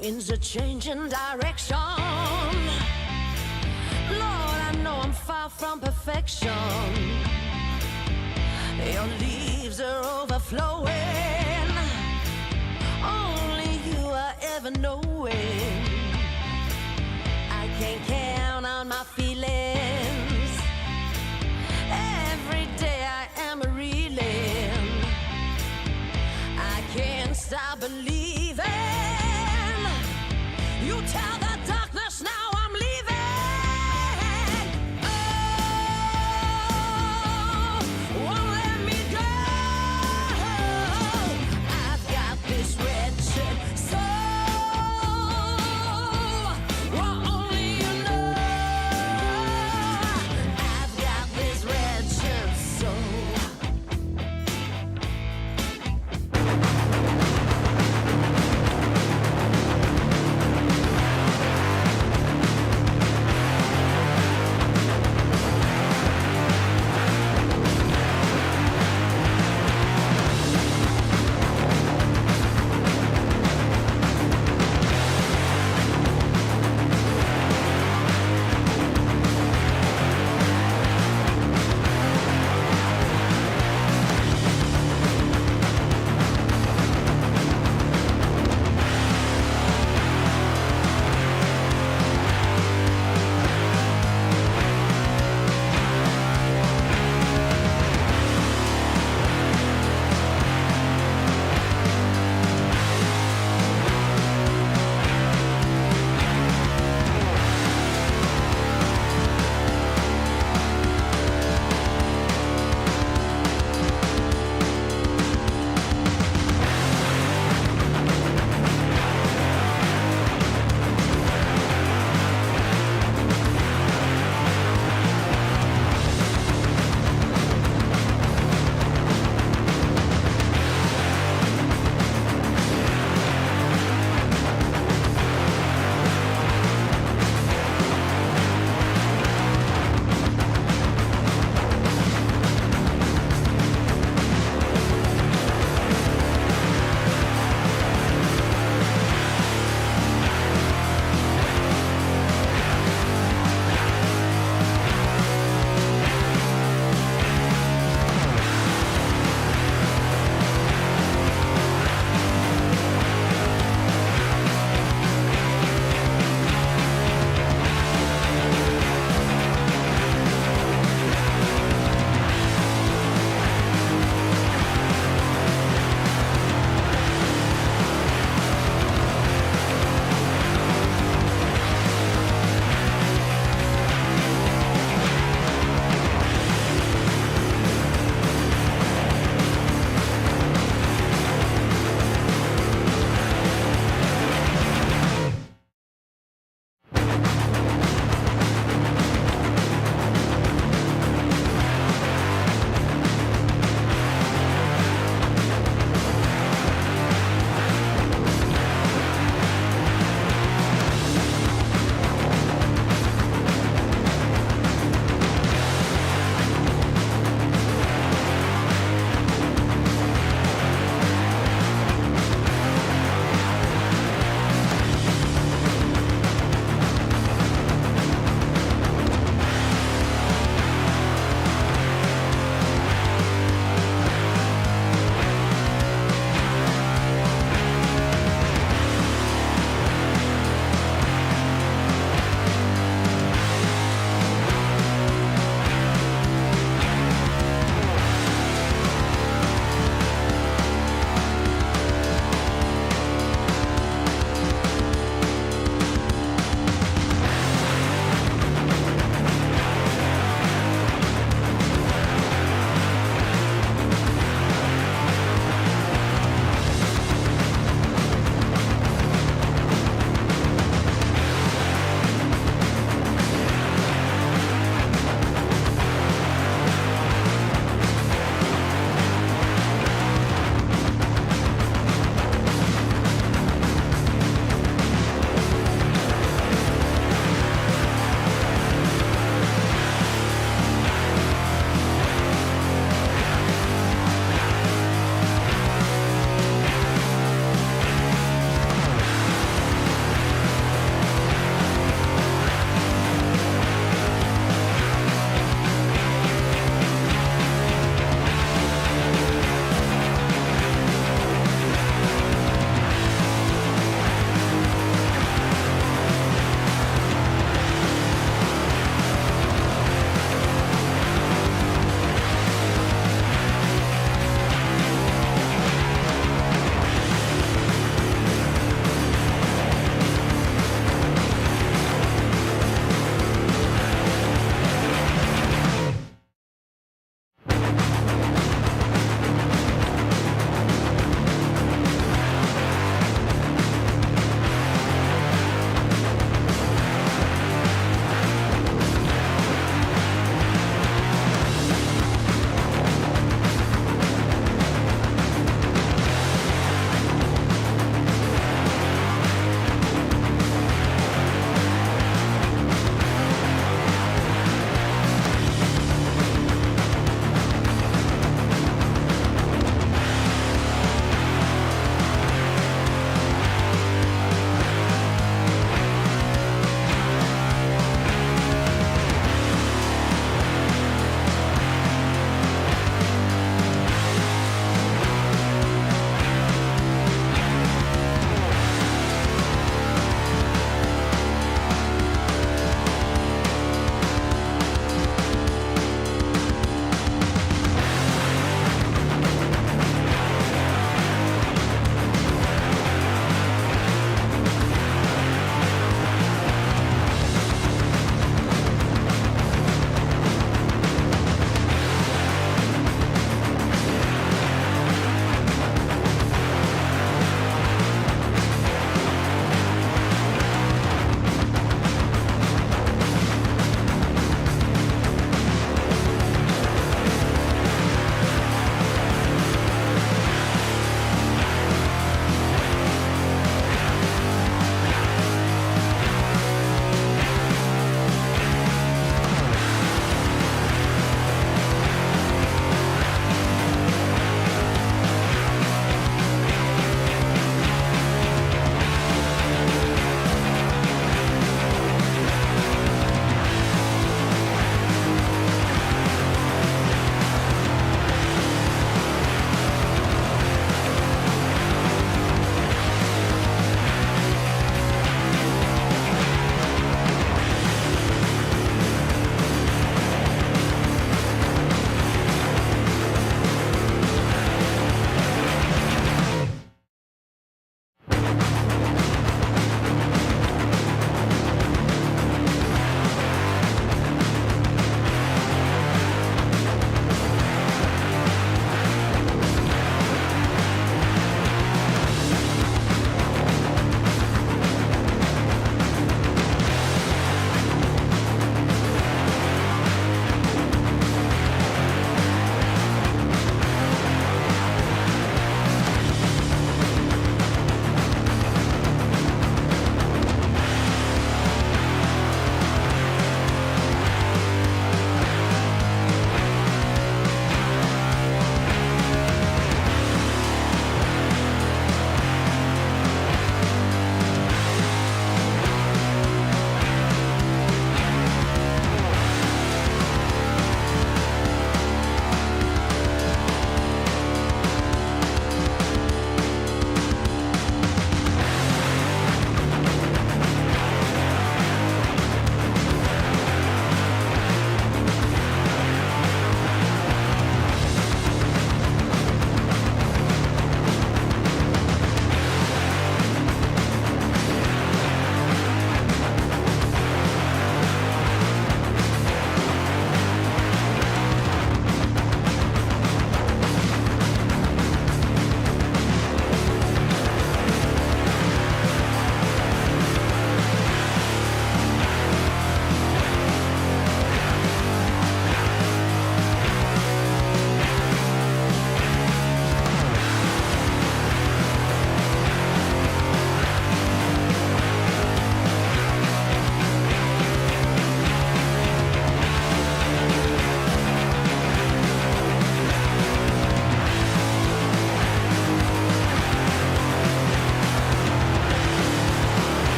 Winds are changing direction. Lord, I know I'm far from perfection. Your leaves are overflowing. Only you are ever knowing. I can't count on my feelings. Every day I am reeling. I can't stop believing. You tell the darkness now I'm leaving. Oh, won't let me go. I've got this wretched soul.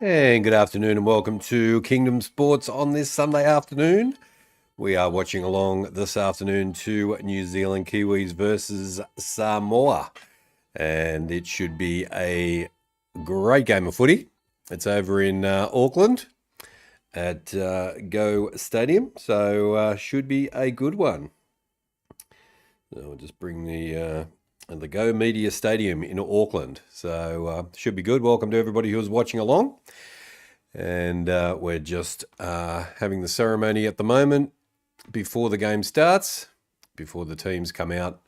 And good afternoon and welcome to Kingdom Sports on this Sunday afternoon. We are watching along this afternoon to New Zealand Kiwis versus Samoa. And it should be a great game of footy. It's over in Auckland at Go Stadium, so should be a good one. So we'll just bring the Go Media Stadium in Auckland. So should be good. Welcome to everybody who's watching along. And we're just having the ceremony at the moment before the game starts, before the teams come out.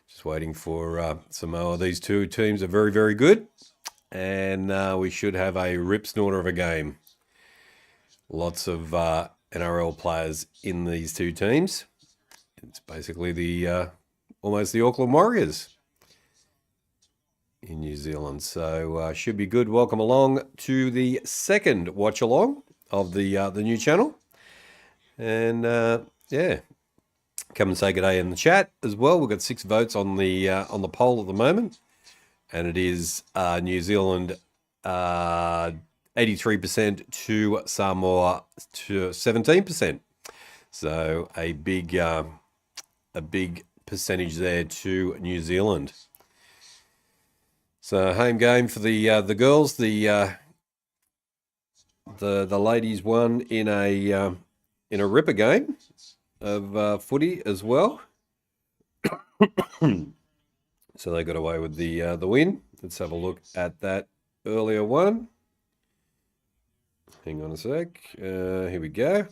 Just waiting for Samoa. These two teams are very, very good. And we should have a rip snorter of a game. Lots of NRL players in these two teams. It's basically the almost the Auckland Warriors in New Zealand. So should be good. Welcome along to the second watch along of the new channel. And yeah, come and say good day in the chat as well. We've got 6 votes on the poll at the moment, and it is New Zealand 83% to Samoa to 17%. So a big percentage there to New Zealand. So home game for the girls. The ladies won in a ripper game of footy as well. So they got away with the win. Let's have a look at that earlier one. Hang on a sec. Here we go.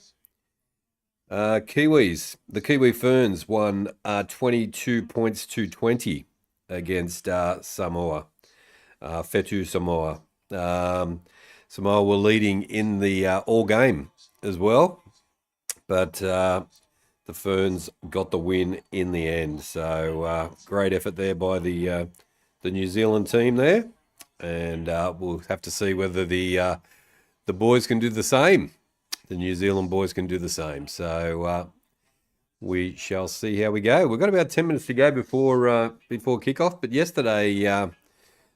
Kiwis. The Kiwi Ferns won 22 points to 20 against Samoa. Fetu Samoa. Samoa were leading in the all game as well, but the Ferns got the win in the end. So great effort there by the New Zealand team there, and we'll have to see whether the boys can do the same. The New Zealand boys can do the same. So we shall see how we go. We've got about 10 minutes to go before kickoff, but yesterday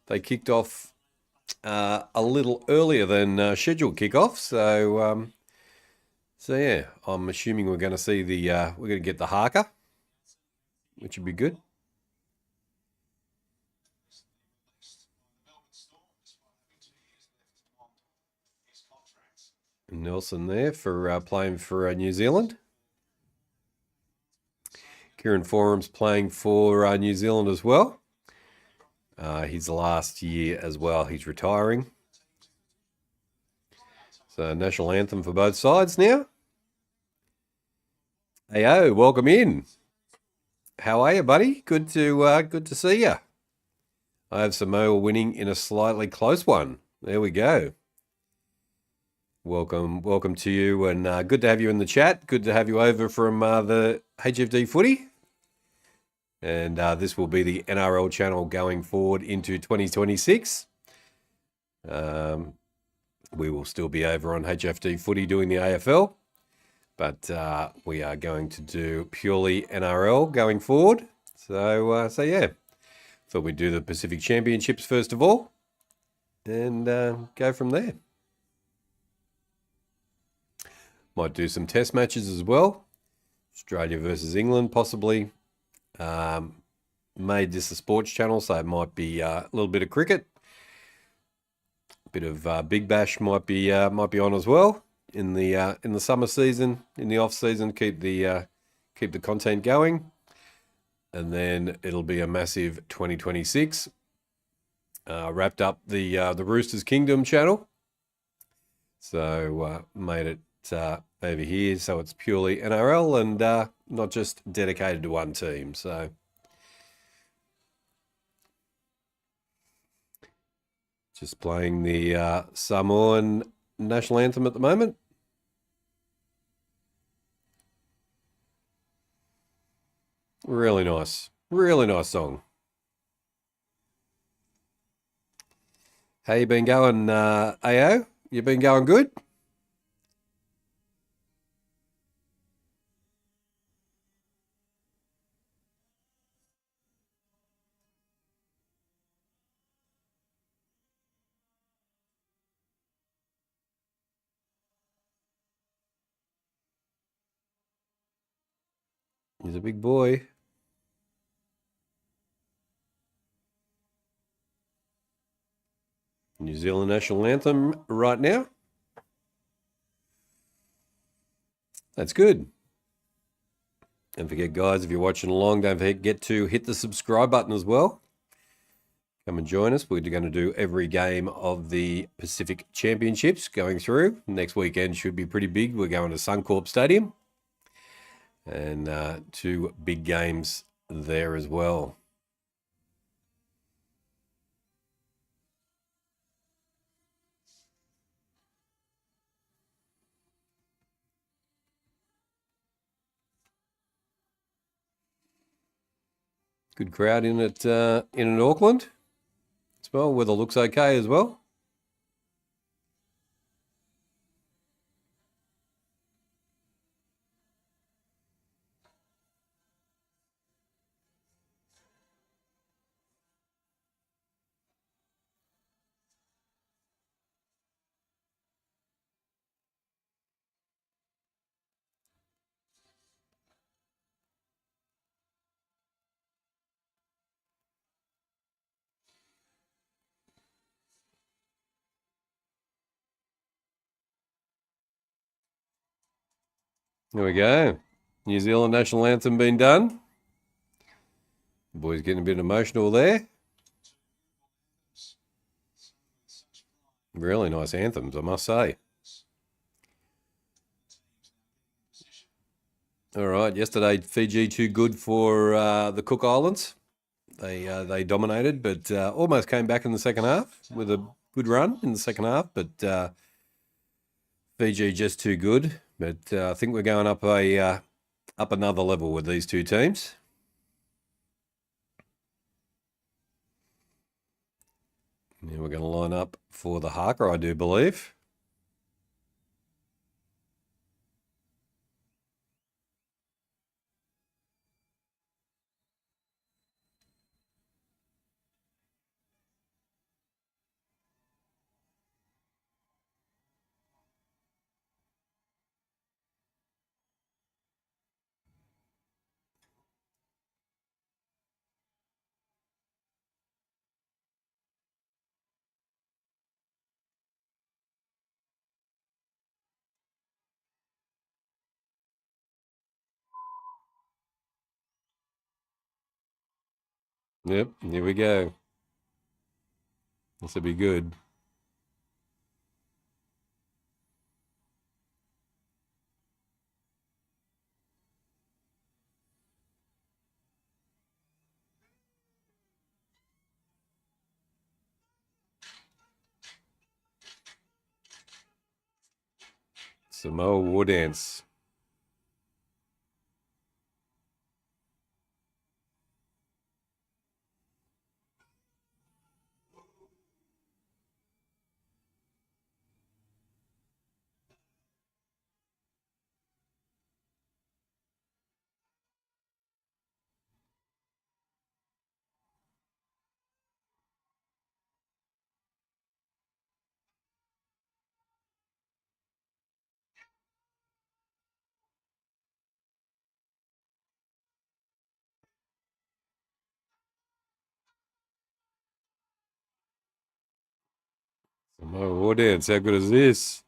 they kicked off a little earlier than scheduled kickoff. So yeah, I'm assuming we're going to see we're going to get the haka, which would be good. Nelson there for playing for New Zealand. Kieran Forum's playing for New Zealand as well. His last year as well. He's retiring. So national anthem for both sides now. Heyo, welcome in. How are you, buddy? Good to see you. I have Samoa winning in a slightly close one. There we go. Welcome to you, and good to have you in the chat. Good to have you over from the HFD Footy. And this will be the NRL channel going forward into 2026. We will still be over on HFD Footy doing the AFL, but we are going to do purely NRL going forward. So yeah, thought we'd do the Pacific Championships first of all, and go from there. Might do some test matches as well. Australia versus England, possibly. Made this a sports channel, so it might be a little bit of cricket. A bit of Big Bash might be on as well in the summer season, in the off season. Keep the content going, and then it'll be a massive 2026. Wrapped up the Roosters Kingdom channel, so made it over here, so it's purely NRL and not just dedicated to one team. So just playing the Samoan national anthem at the moment. Really nice song. How you been going, AO? You been going good? He's a big boy. New Zealand national anthem right now. That's good. Don't forget, guys, if you're watching along, don't forget to hit the subscribe button as well. Come and join us. We're going to do every game of the Pacific Championships going through. Next weekend should be pretty big. We're going to Suncorp Stadium. And 2 big games there as well. Good crowd in at Auckland as well. Weather looks okay as well. There we go. New Zealand national anthem being done. The boy's getting a bit emotional there. Really nice anthems, I must say. All right, yesterday Fiji too good for the Cook Islands. They dominated, but almost came back in the second half with a good run in the second half. But Fiji just too good. But I think we're going up another level with these 2 teams. Yeah, we're going to line up for the Harker, I do believe. Yep, here we go. This will be good. Samoa War Dance. Samoa War Dance, how good is this?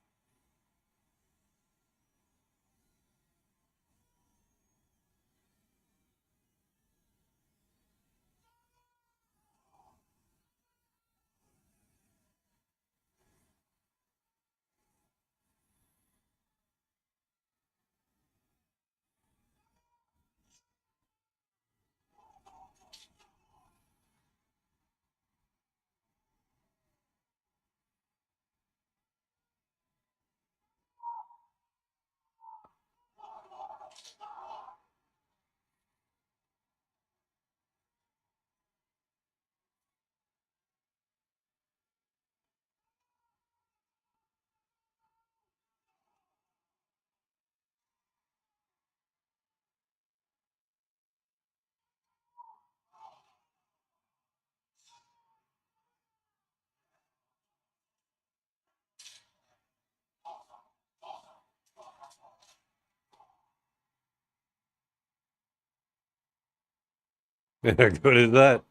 How good is that?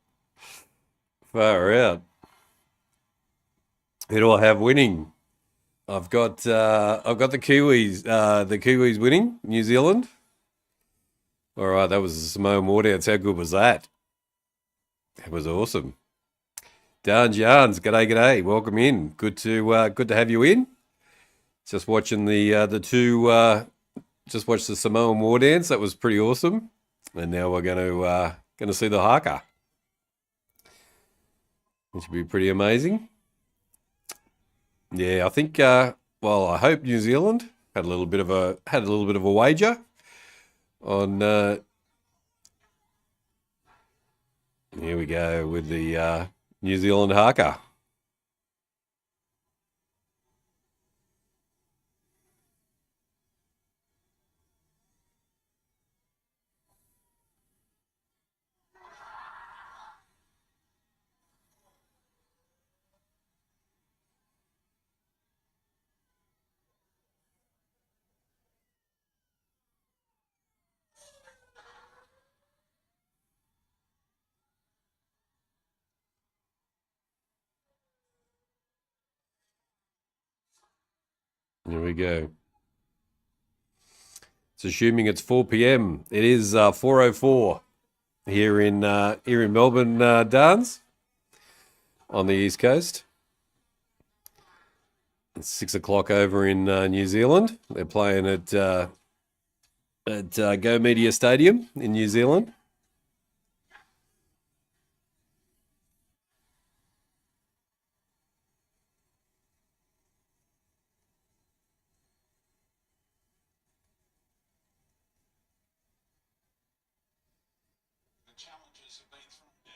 Far out. Who do I have winning? I've got the Kiwis winning, New Zealand. All right, that was a Samoan war dance. How good was that? That was awesome. Dan Jarns, g'day. Welcome in. Good to have you in. Just watching the two just watched the Samoan war dance. That was pretty awesome. And now we're going to see the haka, which should be pretty amazing. Yeah, I think. Well, I hope New Zealand had a little bit of a wager on. Here we go with the New Zealand haka. Here we go. It's assuming it's 4 p.m. It is 4:04 here in Melbourne, Dance, on the East Coast. It's 6 o'clock over in New Zealand. They're playing at Go Media Stadium in New Zealand.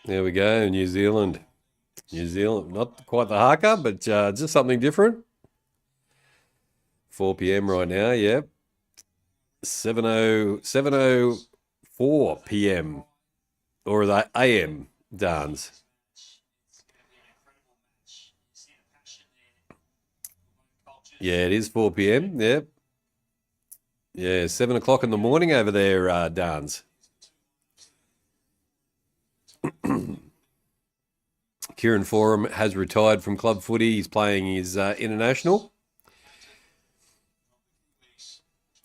There we go, New Zealand. New Zealand, not quite the haka, but just something different. 4 p.m. right now, yep. 7:04 p.m. or the a.m. Dance. Yeah, it is 4 p.m. Yep. Yeah, 7 o'clock in the morning over there, Dance. Kieran Forum has retired from club footy. He's playing his international.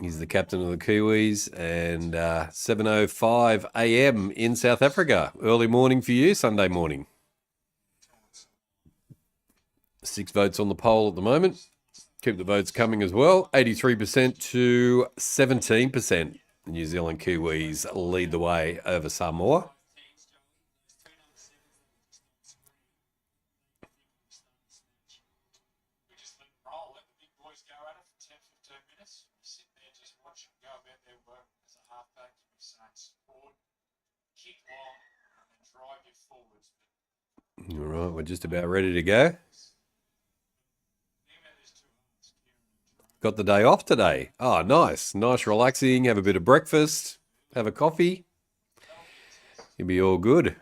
He's the captain of the Kiwis, and 7:05 a.m. in South Africa. Early morning for you, Sunday morning. 6 votes on the poll at the moment. Keep the votes coming as well. 83% to 17%. The New Zealand Kiwis lead the way over Samoa. All right, we're just about ready to go. Got the day off today. Oh, nice. Nice, relaxing. Have a bit of breakfast. Have a coffee. You'll be all good.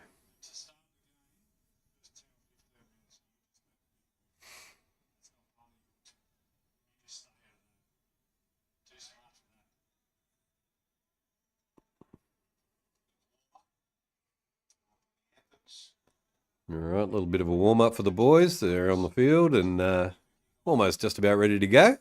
All right, a little bit of a warm up for the boys. They're on the field and almost just about ready to go.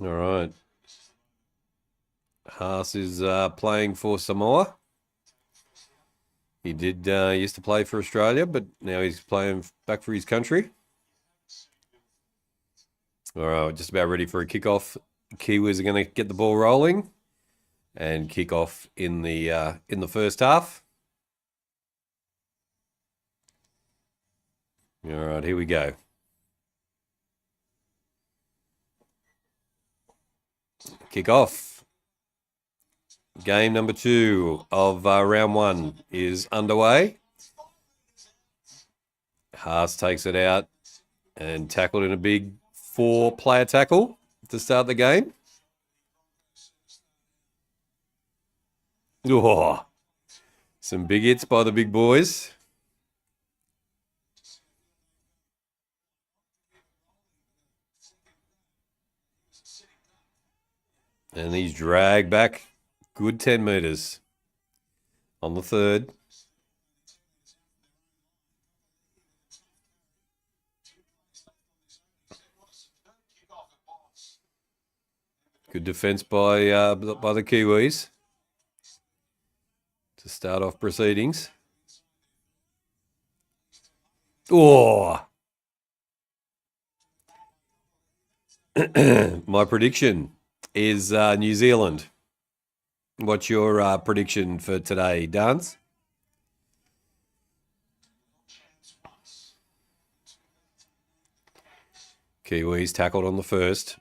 All right. Haas is playing for Samoa. He did used to play for Australia, but now he's playing back for his country. All right, just about ready for a kickoff. Kiwis are going to get the ball rolling and kick off in the first half. All right, here we go. Kick off. Game number 2 of round 1 is underway. Haas takes it out and tackled in a big 4-player tackle to start the game. Oh, some big hits by the big boys. And he's dragged back good 10 metres on the third. Good defence by the Kiwis to start off proceedings. Oh! My prediction is New Zealand. What's your prediction for today, Dance? Kiwis tackled on the first.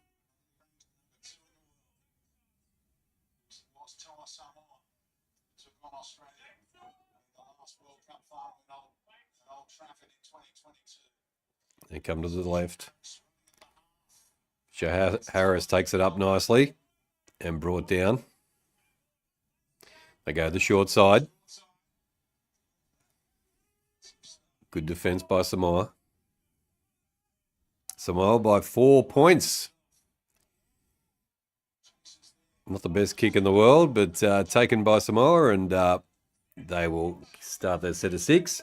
Toa Samoa took on Australia in the last World Cup final at Old Trafford in 2022. They come to the left. Joe Harris takes it up nicely and brought down. They go the short side. Good defence by Samoa. Samoa by 4 points. Not the best kick in the world, but taken by Samoa, and they will start their set of 6.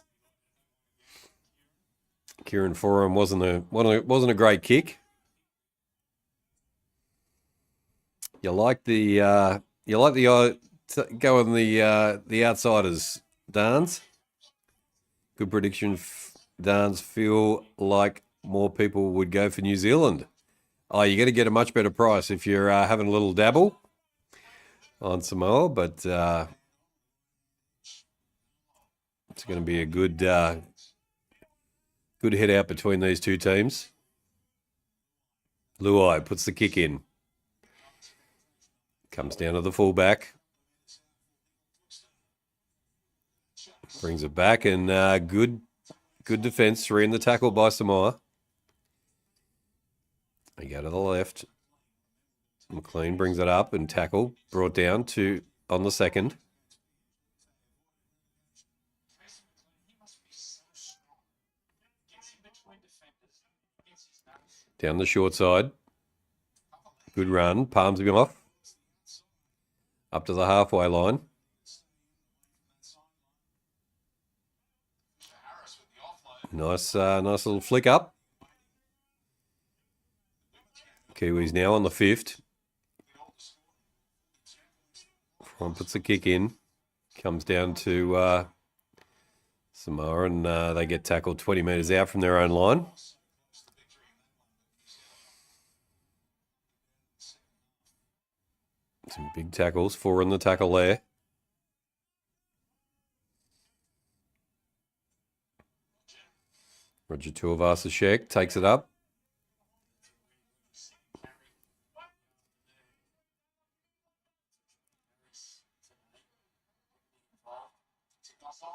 Kieran Foran wasn't a great kick. You like the go on the outsiders, Dance. Good prediction, Dance. Feel like more people would go for New Zealand. Oh, you're going to get a much better price if you're having a little dabble on Samoa, but it's going to be a good head out between these two teams. Luai puts the kick in. Comes down to the fullback. Brings it back, and good defence. 3 in the tackle by Samoa. They go to the left. McLean brings it up and tackle. Brought down to on the second. Down the short side. Good run. Palms him off. Up to the halfway line. Nice little flick up. Kiwis now on the 5th. One puts the kick in. Comes down to Samoa, and they get tackled 20 metres out from their own line. Some big tackles. 4 in the tackle there. Roger Tuivasa-Sheck takes it up.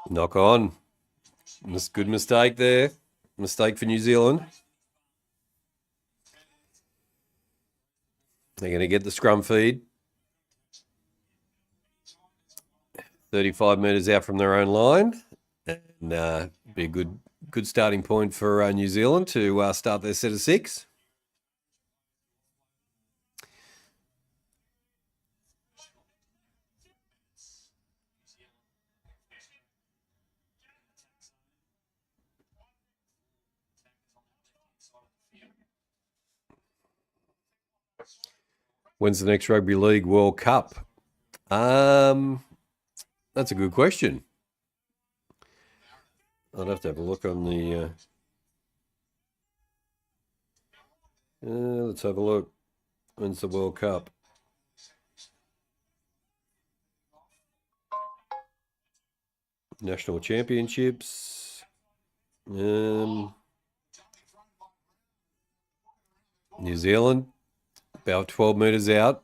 Knock on. Good mistake there. Mistake for New Zealand. They're going to get the scrum feed. 35 metres out from their own line. And be a good starting point for New Zealand to start their set of 6. When's the next Rugby League World Cup? That's a good question. I'd have to have a look on the... let's have a look. When's the World Cup? National Championships. New Zealand, about 12 metres out.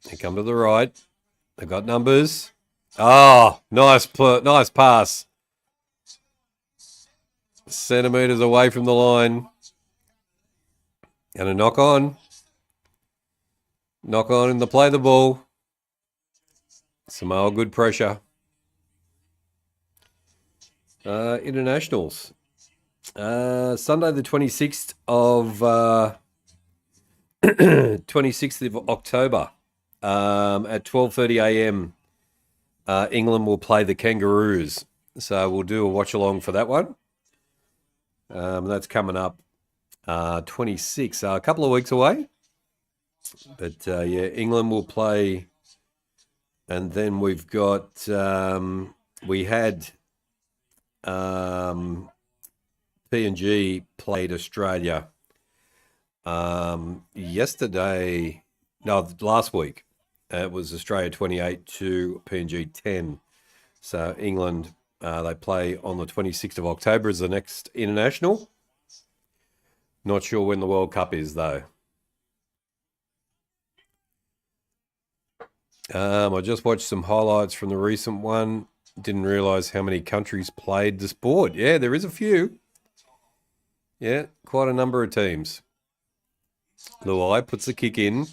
They come to the right. They got numbers. Oh, nice pass. Centimetres away from the line. And a knock on. Knock on in the play the ball. Samoa, good pressure. Internationals. Sunday the 26th of 26th of October at 12:30 a.m. England will play the Kangaroos. So we'll do a watch along for that one. That's coming up 26, a couple of weeks away. But yeah, England will play. And then we've got, we had PNG played Australia yesterday, no, last week. It was Australia 28 to PNG 10. So England, they play on the 26th of October as the next international. Not sure when the World Cup is, though. I just watched some highlights from the recent one. Didn't realise how many countries played the sport. Yeah, there is a few. Yeah, quite a number of teams. Luai puts the kick in.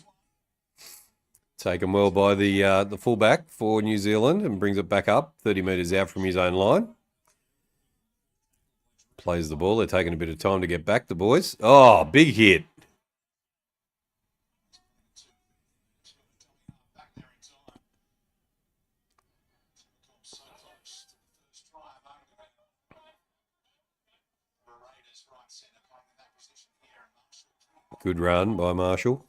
Taken well by the fullback for New Zealand and brings it back up 30 metres out from his own line. Plays the ball. They're taking a bit of time to get back, the boys. Oh, big hit. Good run by Marshall.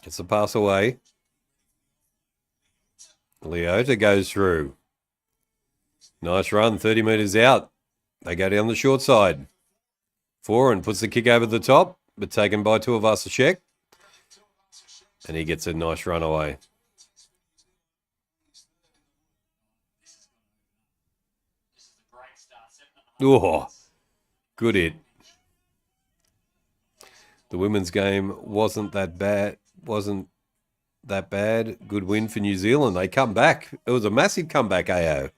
Gets the pass away. Leota goes through. Nice run, 30 metres out. They go down the short side. Foran puts the kick over the top, but taken by Toa Samoa. And he gets a nice run away. Oh, good hit. The women's game wasn't that bad. Good win for New Zealand. They come back. It was a massive comeback, AO.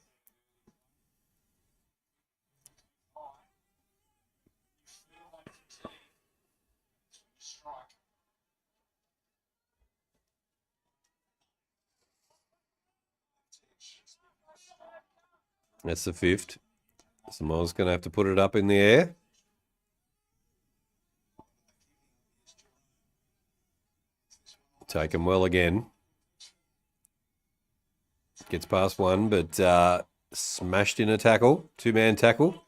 That's the fifth. Samoa's going to have to put it up in the air. Taken well again. Gets past one, but smashed in a tackle. Two-man tackle.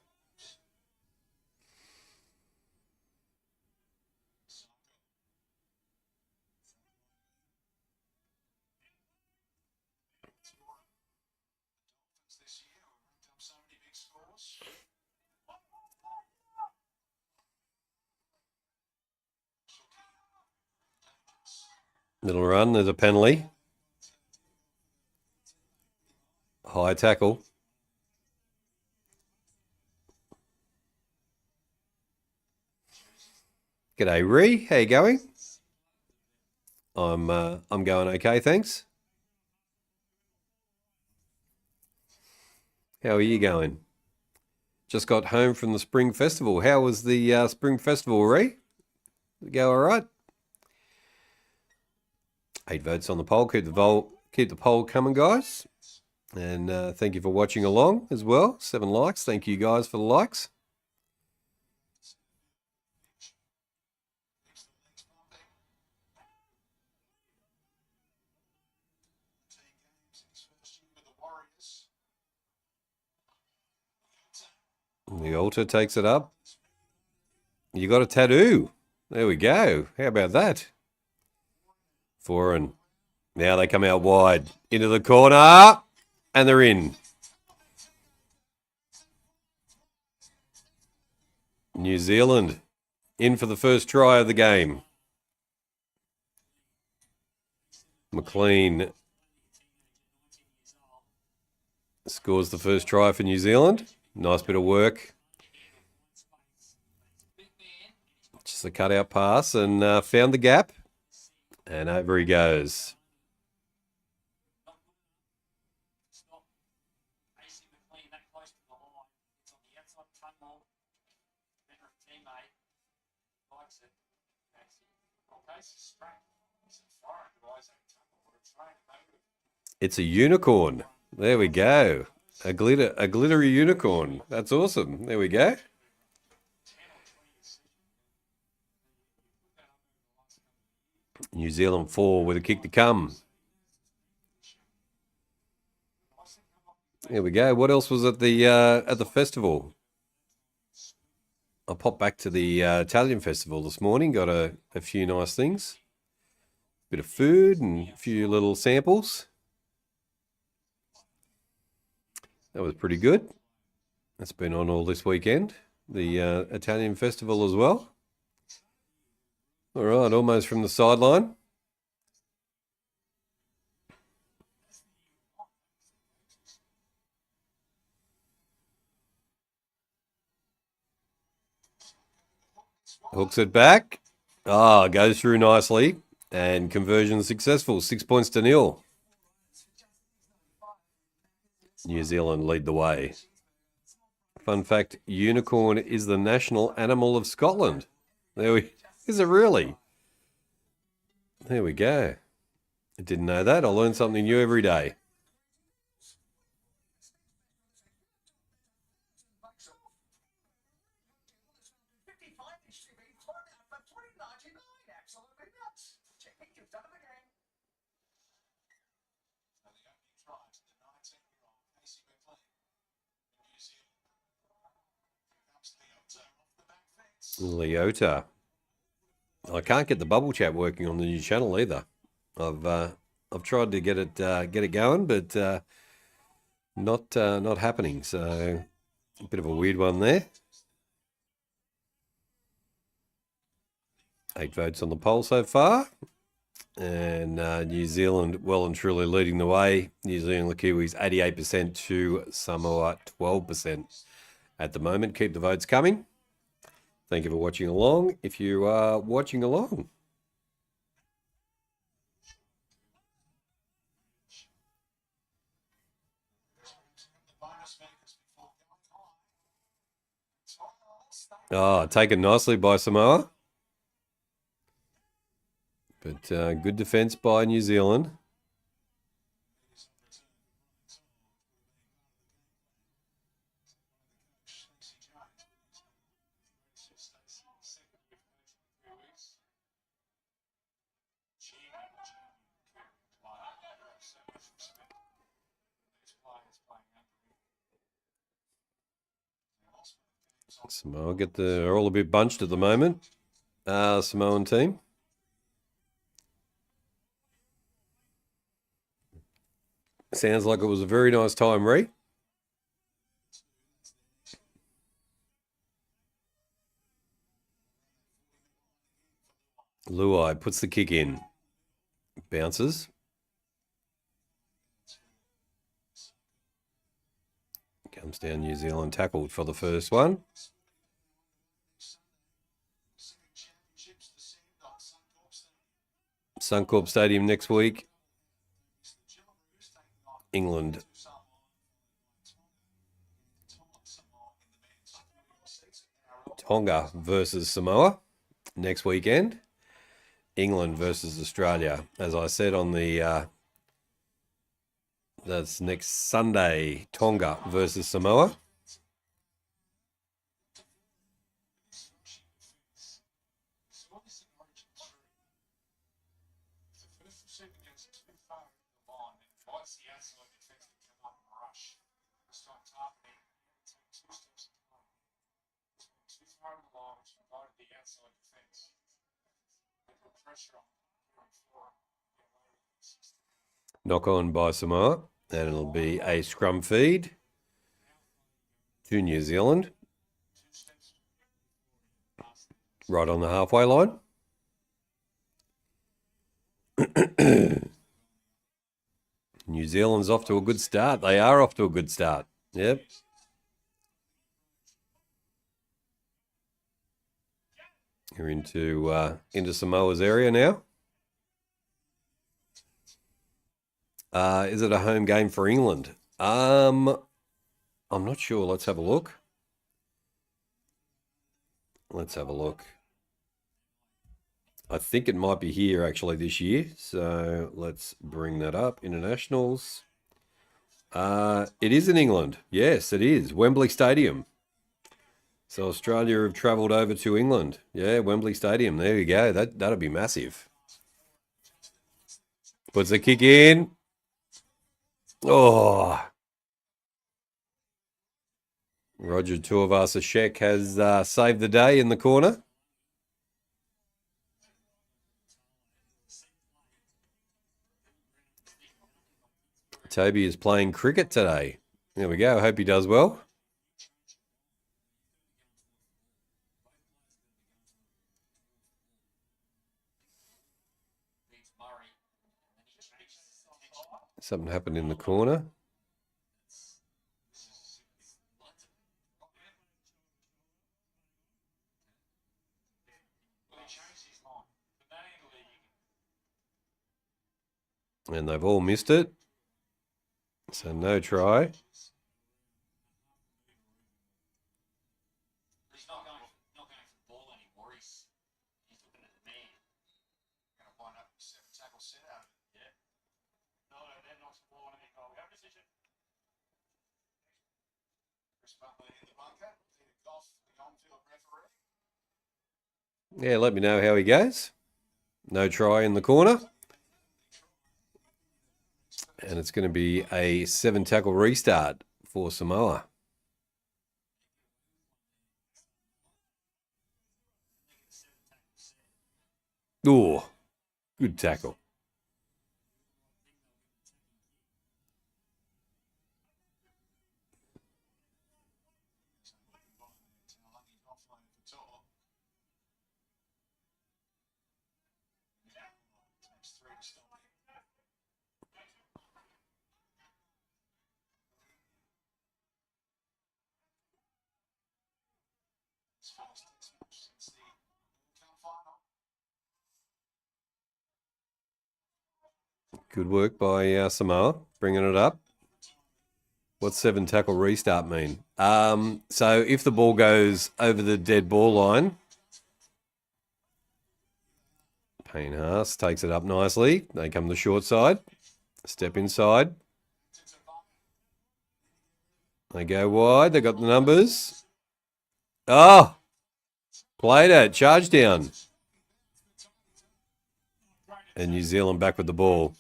Little run, there's a penalty. High tackle. G'day, Ree. How you going? I'm going okay, thanks. How are you going? Just got home from the Spring Festival. How was the Spring Festival, Ree? Did it go all right? 8 votes on the poll. Keep the poll coming, guys. And thank you for watching along as well. 7 likes. Thank you guys for the likes. The altar takes it up. You got a tattoo. There we go. How about that? Foreign. Now they come out wide. Into the corner. And they're in. New Zealand in for the first try of the game. McLean scores the first try for New Zealand. Nice bit of work. Just a cutout pass and found the gap. And over he goes. It's a unicorn. There we go. A glittery unicorn. That's awesome. There we go. New Zealand 4 with a kick to come. There we go. What else was at the festival? I popped back to the Italian festival this morning. Got a few nice things. Bit of food and a few little samples. That was pretty good. That's been on all this weekend. The Italian festival as well. All right, almost from the sideline. Hooks it back. Goes through nicely. And conversion successful. 6 points to 0. New Zealand lead the way. Fun fact, unicorn is the national animal of Scotland. Is it really? There we go. I didn't know that. I learn something new every day. Leota. I can't get the bubble chat working on the new channel either. I've tried to get it going, but not happening. So a bit of a weird one there. 8 votes on the poll so far, and New Zealand well and truly leading the way. New Zealand Kiwis 88% to Samoa 12% at the moment. Keep the votes coming. Thank you for watching along, if you are watching along. Taken nicely by Samoa. But good defence by New Zealand. Samoa they're all a bit bunched at the moment. Samoan team. Sounds like it was a very nice time, Ree. Luai puts the kick in. Bounces. Comes down New Zealand, tackled for the first one. Suncorp Stadium next week. England. Tonga versus Samoa next weekend. England versus Australia. As I said on the... that's next Sunday. Tonga versus Samoa. Knock on by Samoa, and it'll be a scrum feed to New Zealand. Right on the halfway line. New Zealand's off to a good start. They are off to a good start. Yep. You're into Samoa's area now. Is it a home game for England? I'm not sure. Let's have a look. I think it might be here actually this year. So let's bring that up. Internationals. It is in England. Yes, it is. Wembley Stadium. So Australia have travelled over to England. Yeah, Wembley Stadium. There you go. That'll be massive. Puts a kick in. Oh. Roger Tuivasa-Sheck has saved the day in the corner. Toby is playing cricket today. There we go. I hope he does well. Something happened in the corner. And they've all missed it. So no try. He's not going for the ball anymore. He's looking at the man. Going to wind up 7 tackle set out of it. Yeah. No, they're not scoring any goal. We have a decision. Chris Buckley in the bunker. Peter Goff, the on-field referee. Yeah, let me know how he goes. No try in the corner. And it's going to be a 7 tackle restart for Samoa. Oh, good tackle. Good work by Samoa, bringing it up. What's 7 tackle restart mean? So if the ball goes over the dead ball line, Payne Haas takes it up nicely. They come to the short side, step inside. They go wide. They got the numbers. Oh, played it. Charge down. And New Zealand back with the ball.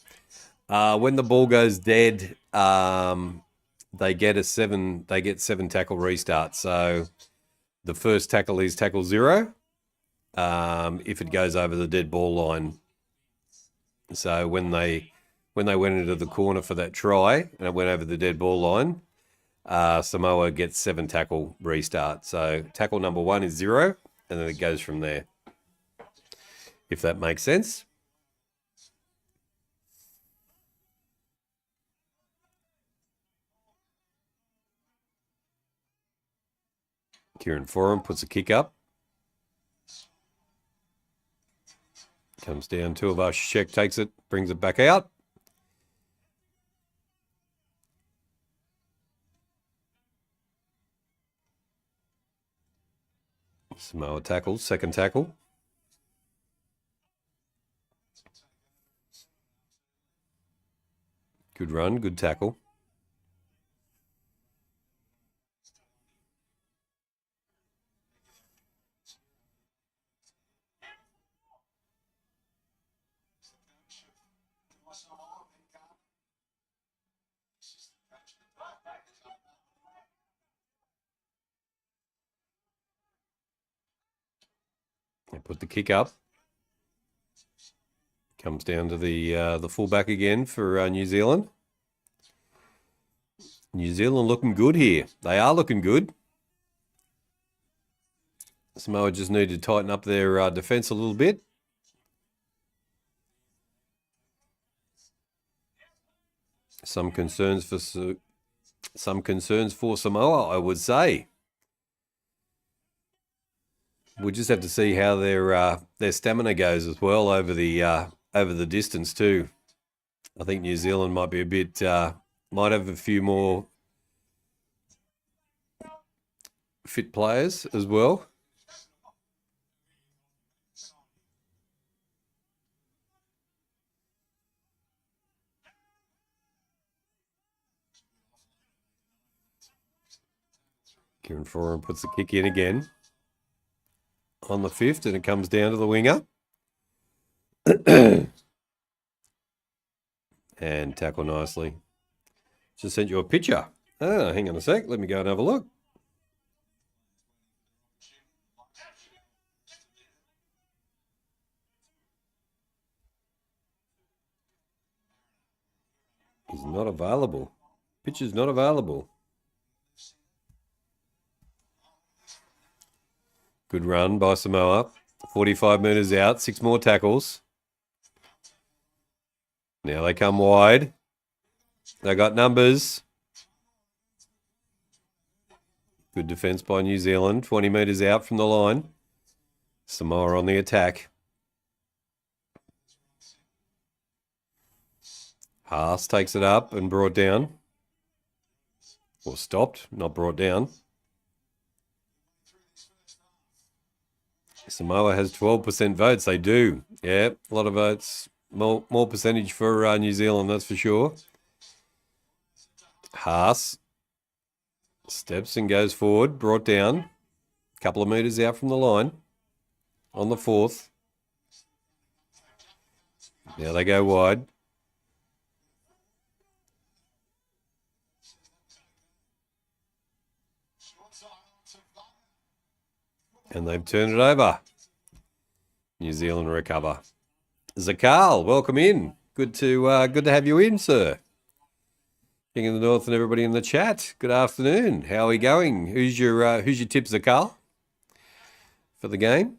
When the ball goes dead, they get 7 tackle restart. So the first tackle is tackle 0. If it goes over the dead ball line. So when they went into the corner for that try and it went over the dead ball line, Samoa gets 7 tackle restart. So tackle number 1 is 0, and then it goes from there. If that makes sense. Kieran Foran puts a kick up. Comes down, Tuivasa-Sheck takes it, brings it back out. Samoa tackles, second tackle. Good run, good tackle. They put the kick up. Comes down to the fullback again for New Zealand. New Zealand looking good here. They are looking good. Samoa just need to tighten up their defence a little bit. Some concerns for Samoa, I would say. We'll just have to see how their stamina goes as well over the distance too. I think New Zealand might be a bit might have a few more fit players as well. Kieran Foran puts the kick in again on the 5th, and it comes down to the winger. And tackle nicely. Just sent you a picture. Oh, hang on a sec. Let me go and have a look. He's not available. Picture's not available. Good run by Samoa. 45 metres out. 6 more tackles. Now they come wide. They got numbers. Good defence by New Zealand. 20 metres out from the line. Samoa on the attack. Haas takes it up and brought down. Or stopped, not brought down. Samoa has 12% votes. They do. Yeah, a lot of votes. More percentage for New Zealand, that's for sure. Haas steps and goes forward, brought down. A couple of metres out from the line. On the 4th. Now they go wide. And they've turned it over. New Zealand recover. Zakal, welcome in. Good to have you in, sir. King of the North and everybody in the chat. Good afternoon. How are we going? Who's your tip, Zakal, for the game?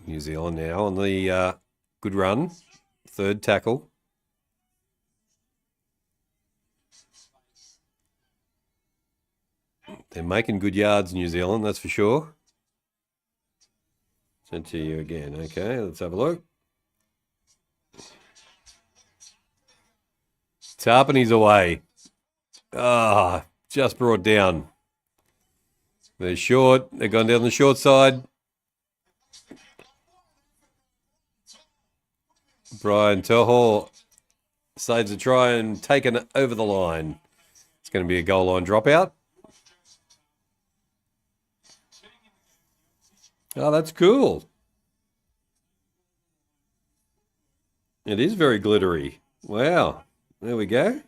New Zealand now on the good run. 3rd tackle. They're making good yards, New Zealand, that's for sure. Sent to you again. Okay, let's have a look. Tarpany's away. Just brought down. They're short. They're gone down the short side. Brian Toho saves a try and taken over the line. It's going to be a goal line dropout. Oh, that's cool. It is very glittery. Wow. There we go.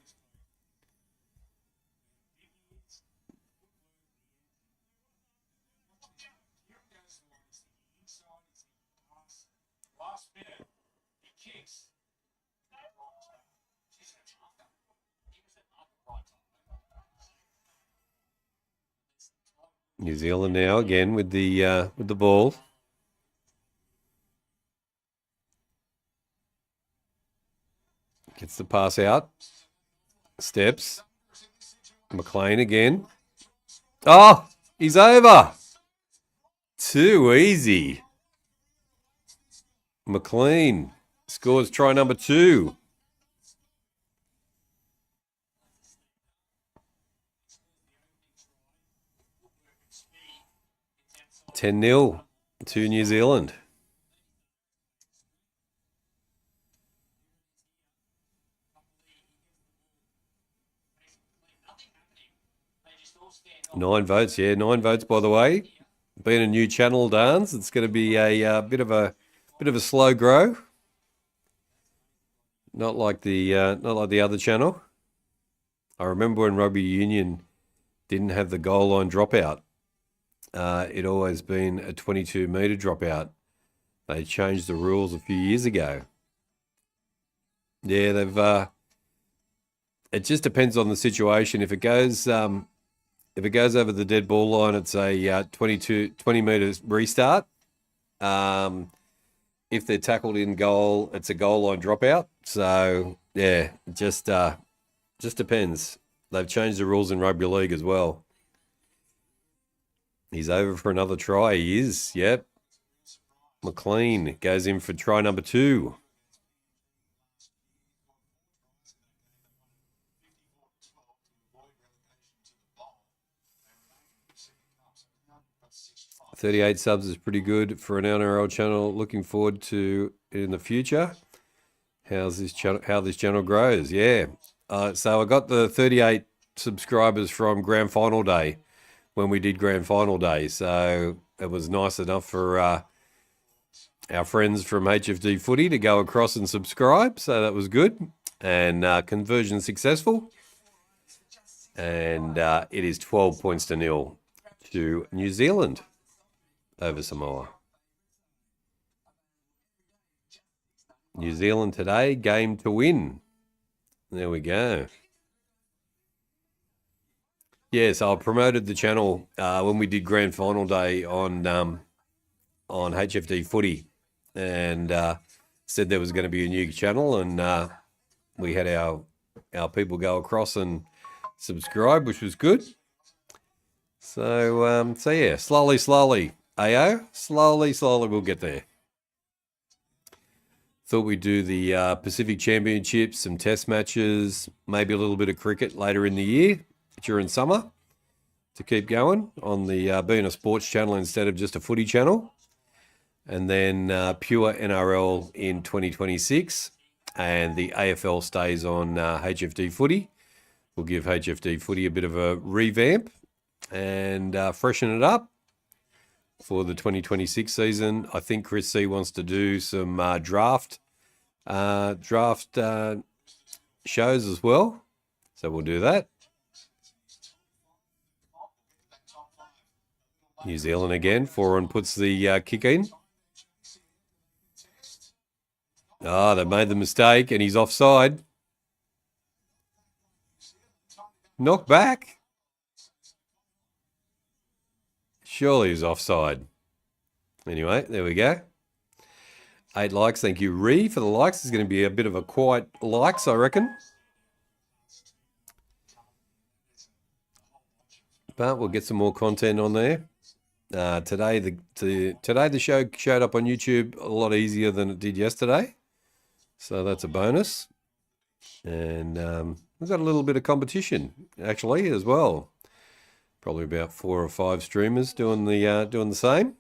New Zealand now again with the ball. Gets the pass out. Steps. McLean again. Oh, he's over. Too easy. McLean scores try number 2. $10-0 to New Zealand. Nine votes, yeah, 9 votes by the way. Being a new channel, Dance, it's going to be a bit of a slow grow. Not like the other channel. I remember when Rugby Union didn't have the goal line dropout. It always been a 22-metre dropout. They changed the rules a few years ago. Yeah, they've. It just depends on the situation. If it goes over the dead ball line, it's a 20 metres restart. If they're tackled in goal, it's a goal line dropout. So yeah, it just depends. They've changed the rules in rugby league as well. He's over for another try. He is. Yep. McLean goes in for try number 2. $38 subs is pretty good for an NRL channel. Looking forward to it in the future. How this channel grows. Yeah. So I got the 38 subscribers from Grand Final Day when we did Grand Final Day. So it was nice enough for our friends from HFD Footy to go across and subscribe. So that was good. And conversion successful. And it is 12 points to 0 to New Zealand over Samoa. New Zealand today, game to win. There we go. Yes, I promoted the channel when we did Grand Final Day on HFD Footy, and said there was going to be a new channel, and we had our people go across and subscribe, which was good. So yeah, slowly, AO, slowly we'll get there. Thought we'd do the Pacific Championships, some test matches, maybe a little bit of cricket later in the year during summer to keep going on the being a sports channel instead of just a footy channel. And then pure NRL in 2026, and the AFL stays on HFD Footy. We'll give HFD Footy a bit of a revamp and freshen it up for the 2026 season. I think Chris C wants to do some draft shows as well. So we'll do that. New Zealand again. Foran puts the kick in. They made the mistake and he's offside. Knock back. Surely he's offside. Anyway, there we go. 8 likes. Thank you, Ree, for the likes. It's going to be a bit of a quiet likes, I reckon. But we'll get some more content on there. Today the show showed up on YouTube a lot easier than it did yesterday. So that's a bonus. And we've got a little bit of competition, actually, as well. Probably about 4 or 5 streamers doing the same.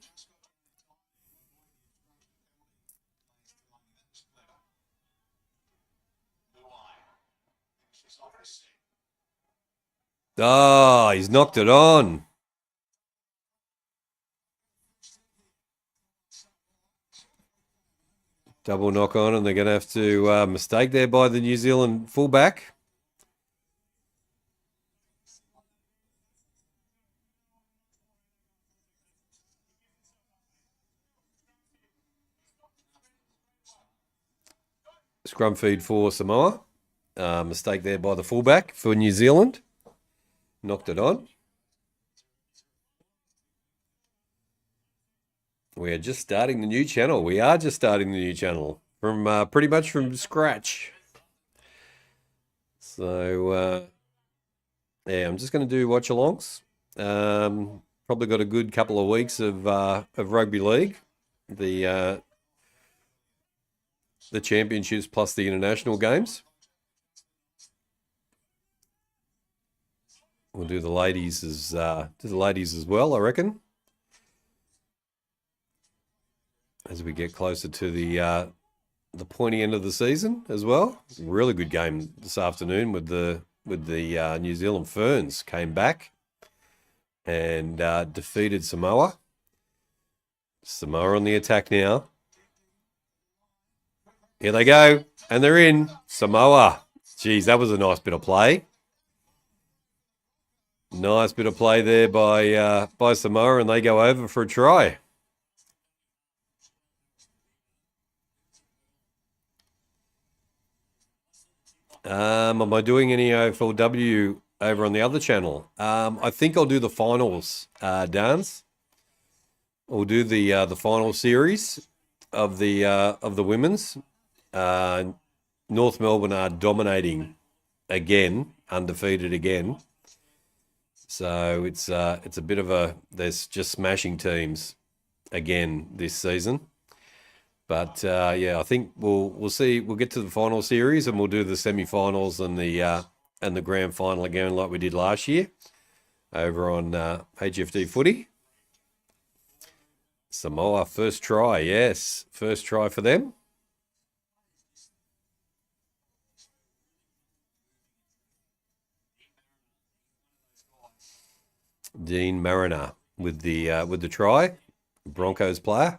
Oh, he's knocked it on. Double knock on, and they're going to have to mistake there by the New Zealand fullback. Scrum feed for Samoa. Mistake there by the fullback for New Zealand. Knocked it on. We are just starting the new channel. We are just starting the new channel from pretty much from scratch. So, yeah, I'm just going to do watch-alongs. Probably got a good couple of weeks of rugby league. The championships plus the international games. We'll do the ladies as well, I reckon. As we get closer to the pointy end of the season as well. Really good game this afternoon with the New Zealand Ferns came back and defeated Samoa. Samoa on the attack now. Here they go, and they're in. Samoa. Geez, that was a nice bit of play. Nice bit of play there by Samoa, and they go over for a try. Am I doing any AFLW over on the other channel? I think I'll do the finals, Dance. We'll do the final series of the women's. North Melbourne are dominating again undefeated again. So it's a bit of they're just smashing teams again this season. But yeah, I think we'll see. We'll get to the final series and we'll do the semi-finals and the grand final again like we did last year over on HFD Footy. Samoa first try, yes, first try for them. Dean Mariner with the try, Broncos player.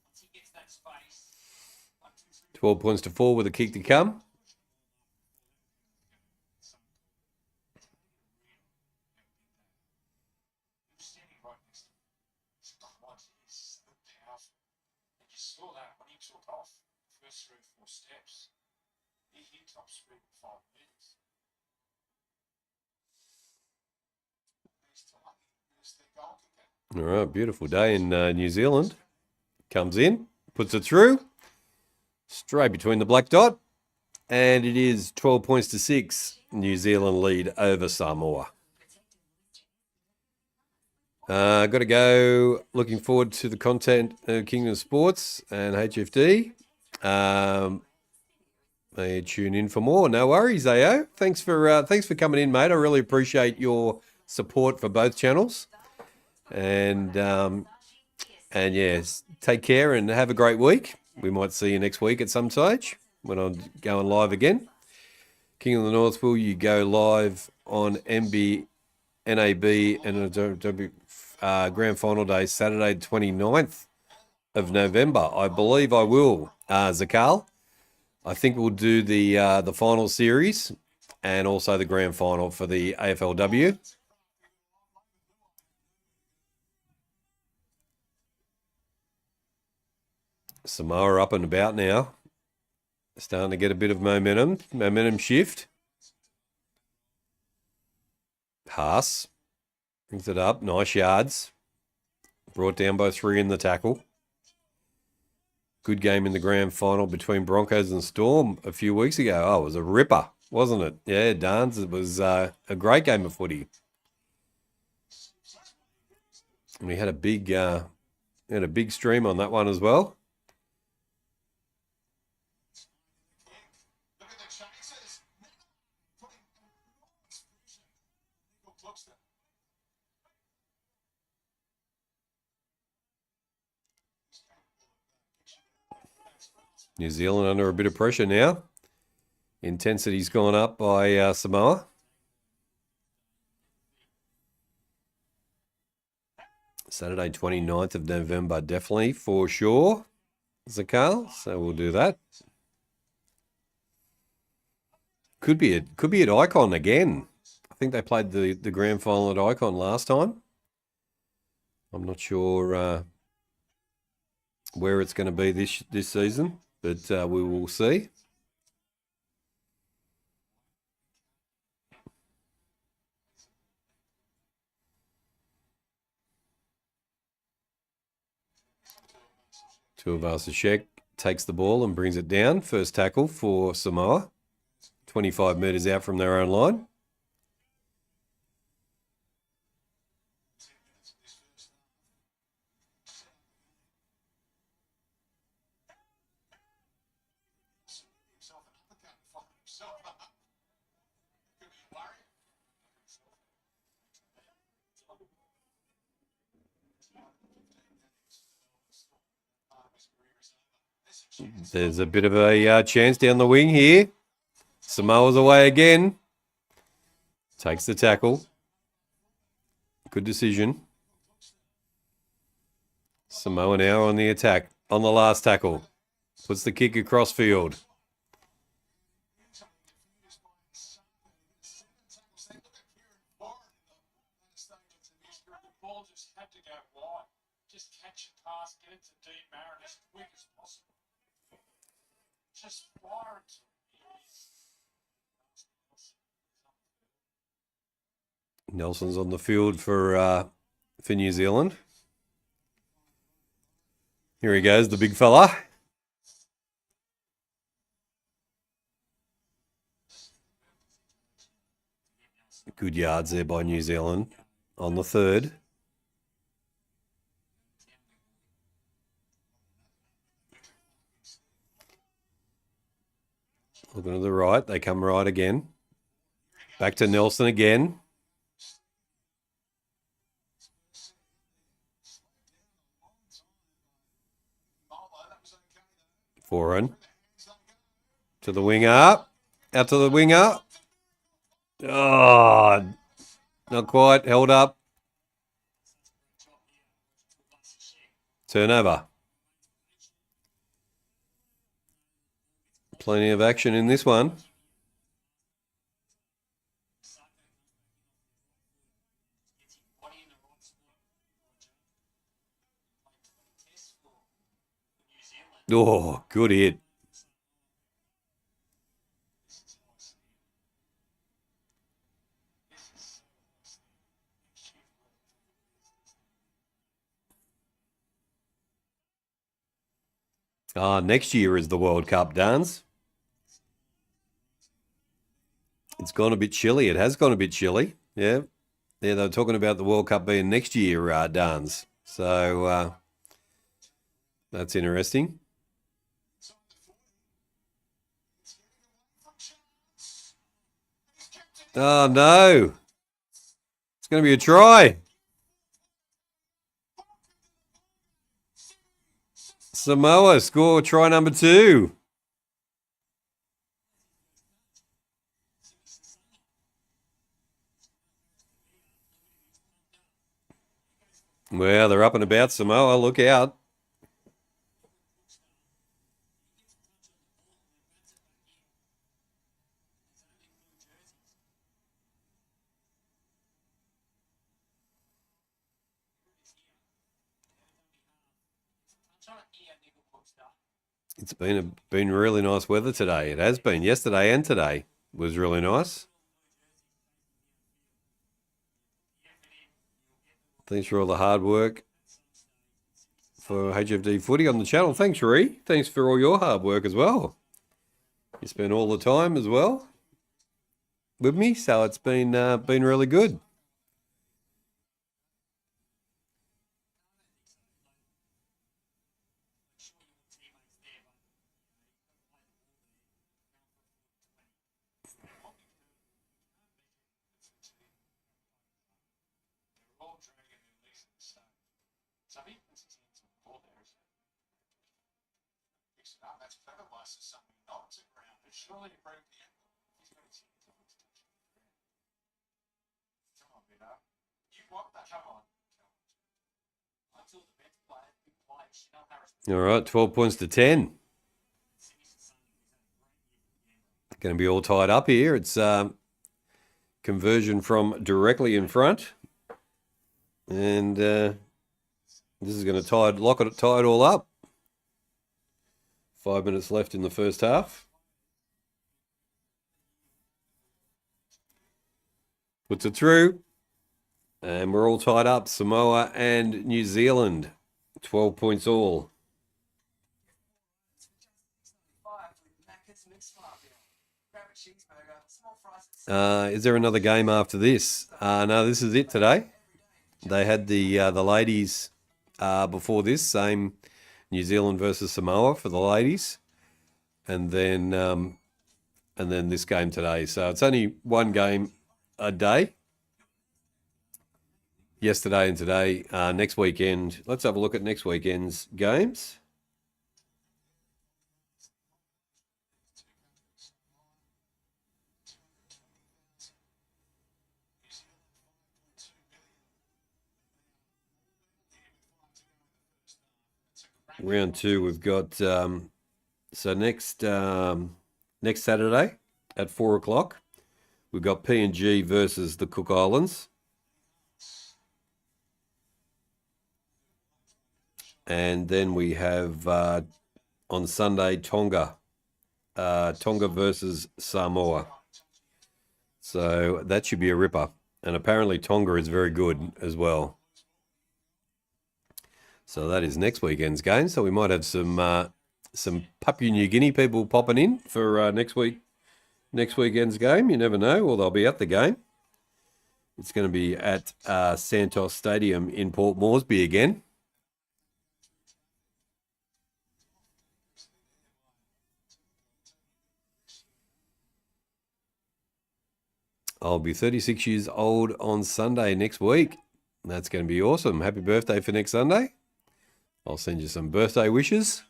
Once he gets that space, 1, 2, 3, 12 points to 4 with a kick to come. standing right next to him. His quad is so powerful. And you saw that when he took off the first 3 or 4 steps. He hit top speed in 5 minutes. He's lucky. He's their goal kicker. All right, beautiful day in New Zealand. Comes in, puts it through, straight between the black dot, and it is 12 points to 6. New Zealand lead over Samoa. Got to go. Looking forward to the content of Kingdom Sports and HFD. May tune in for more. No worries, AO. Thanks for coming in, mate. I really appreciate your support for both channels. And yes, take care and have a great week. We might see you next week at some stage when I'm going live again. King of the North, will you go live on NAB and Grand Final Day, Saturday 29th of November? I believe I will, Zakal. I think we'll do the final series and also the grand final for the AFLW. Samoa up and about now. Starting to get a bit of momentum shift. Haas brings it up, nice yards. Brought down by 3 in the tackle. Good game in the grand final between Broncos and Storm a few weeks ago. Oh, it was a ripper, wasn't it? Yeah, Dance. It was a great game of footy. And we had a big stream on that one as well. Look at the chases. Putting enormous pressure. Nico blocks them. New Zealand under a bit of pressure now. Intensity's gone up by Samoa. Saturday 29th of November, definitely, for sure, Zakal. So we'll do that. Could be at Icon again. I think they played the grand final at Icon last time. I'm not sure where it's going to be this season, but we will see. Tuivasa-Sheck takes the ball and brings it down. First tackle for Samoa. 25 metres out from their own line. There's a bit of a chance down the wing here. Samoa's away again. Takes the tackle. Good decision. Samoa now on the attack. On the last tackle. Puts the kick across field. The ball just had to go wide. Just catch a pass, get it to Dean Mariner as quick as possible. Just fire it to him. Nelson's on the field for New Zealand. Here he goes, the big fella. Good yards there by New Zealand on the third. Looking to the right. They come right again. Back to Nelson again. Foreign. To the winger. Out to the winger. Oh, not quite. Held up. Turnover. Plenty of action in this one. Oh, good hit. Next year is the World Cup, Dans. It's gone a bit chilly. It has gone a bit chilly. Yeah. Yeah, they were talking about the World Cup being next year, Dans. So that's interesting. Oh, no. It's going to be a try. Samoa score try number 2. Well, they're up and about, Samoa. Look out. It's been really nice weather today. It has been. Yesterday and today was really nice. Thanks for all the hard work for HFD Footy on the channel. Thanks, Ree. Thanks for all your hard work as well. You spend all the time as well with me, so it's been really good. That's clever by something not to ground, but surely to break the ankle. He's got his hands on his touch. Come on, Bidder. You want that? Come on. Until the best player, big play, Chanel Harris. All right, 12 points to 10. Going to be all tied up here. It's conversion from directly in front. And this is going to tie it all up. 5 minutes left in the first half. Puts it through. And we're all tied up. Samoa and New Zealand. 12 points all. Is there another game after this? No, this is it today. They had the ladies before this, same New Zealand versus Samoa for the ladies, and then this game today. So it's only one game a day. Yesterday and today. Next weekend. Let's have a look at next weekend's games. Round 2, we've got so next Saturday at 4 o'clock, we've got PNG versus the Cook Islands, and then we have on Sunday Tonga versus Samoa. So that should be a ripper, and apparently Tonga is very good as well. So that is next weekend's game. So we might have some Papua New Guinea people popping in for next weekend's game. You never know, or they'll be at the game. It's going to be at Santos Stadium in Port Moresby again. I'll be 36 years old on Sunday next week. That's going to be awesome. Happy birthday for next Sunday. I'll send you some birthday wishes.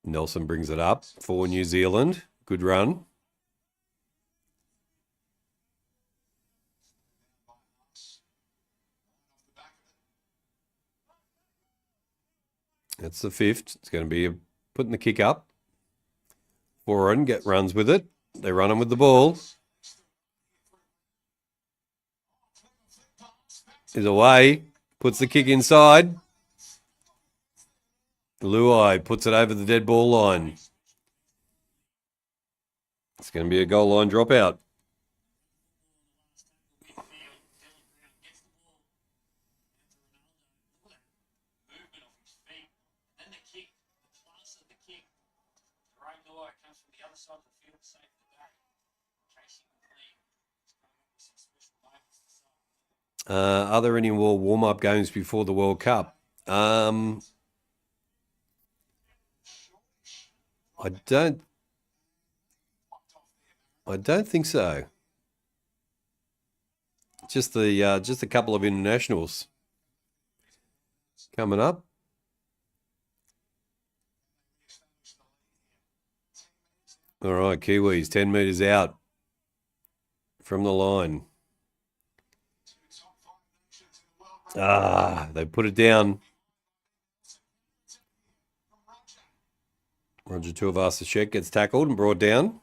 Nelson brings it up for New Zealand. Good run. That's the 5th. It's going to be putting the kick up. Foreign runs with it. They're running with the ball. Is away. Puts the kick inside. Luai puts it over the dead ball line. It's going to be a goal line dropout. Are there any more warm-up games before the World Cup? I don't think so. Just a couple of internationals coming up. All right, Kiwis, 10 metres out from the line. They put it down. Roger Tuivasa-Sheck gets tackled and brought down.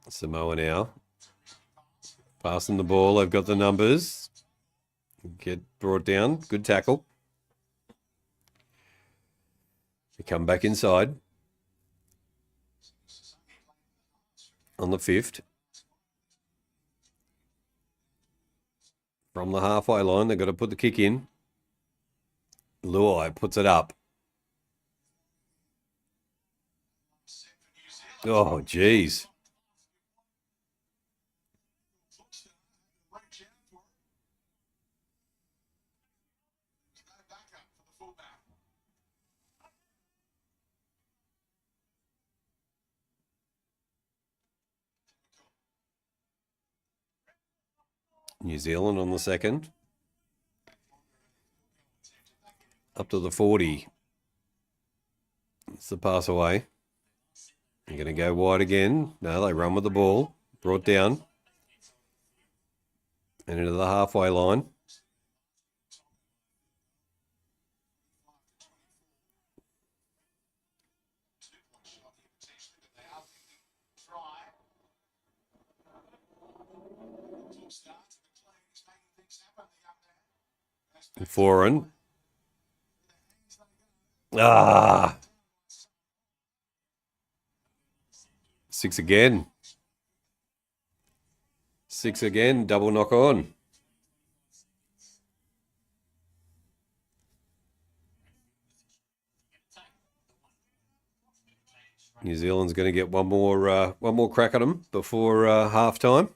Samoa now. Passing the ball. They've got the numbers. Get brought down. Good tackle. They come back inside. On the 5th. From the halfway line, they've got to put the kick in. Luai puts it up. Oh, geez. New Zealand on the 2nd. Up to the 40. It's the pass away. They're going to go wide again. No, they run with the ball. Brought down. And into the halfway line. Foreign. 6 again. 6 again. Double knock on. New Zealand's going to get one more crack at them before half time.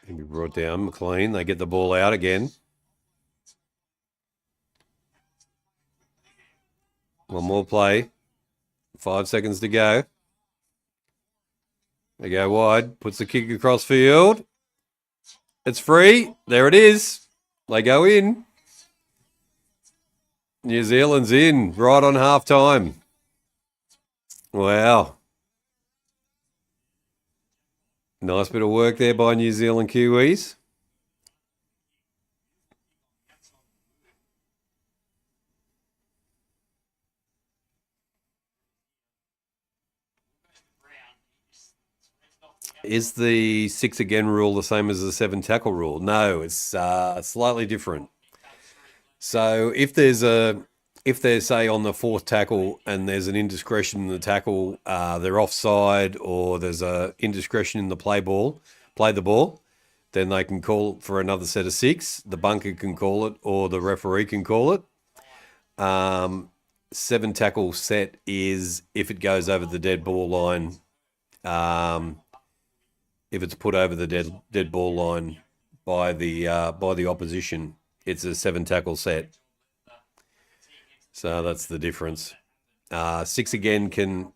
Can be brought down. McLean, they get the ball out again. One more play. 5 seconds to go. They go wide. Puts the kick across field. It's free. There it is. They go in. New Zealand's in right on half time. Wow. Nice bit of work there by New Zealand Kiwis. Is the 6 again rule the same as the 7 tackle rule? No, it's slightly different. So if there's say on the 4th tackle and there's an indiscretion in the tackle, they're offside, or there's a indiscretion in the play the ball, then they can call for another set of 6. The bunker can call it, or the referee can call it. 7 tackle set is if it goes over the dead ball line. If it's put over the dead ball line by the opposition, it's a 7 tackle set. So that's the difference. 6 again can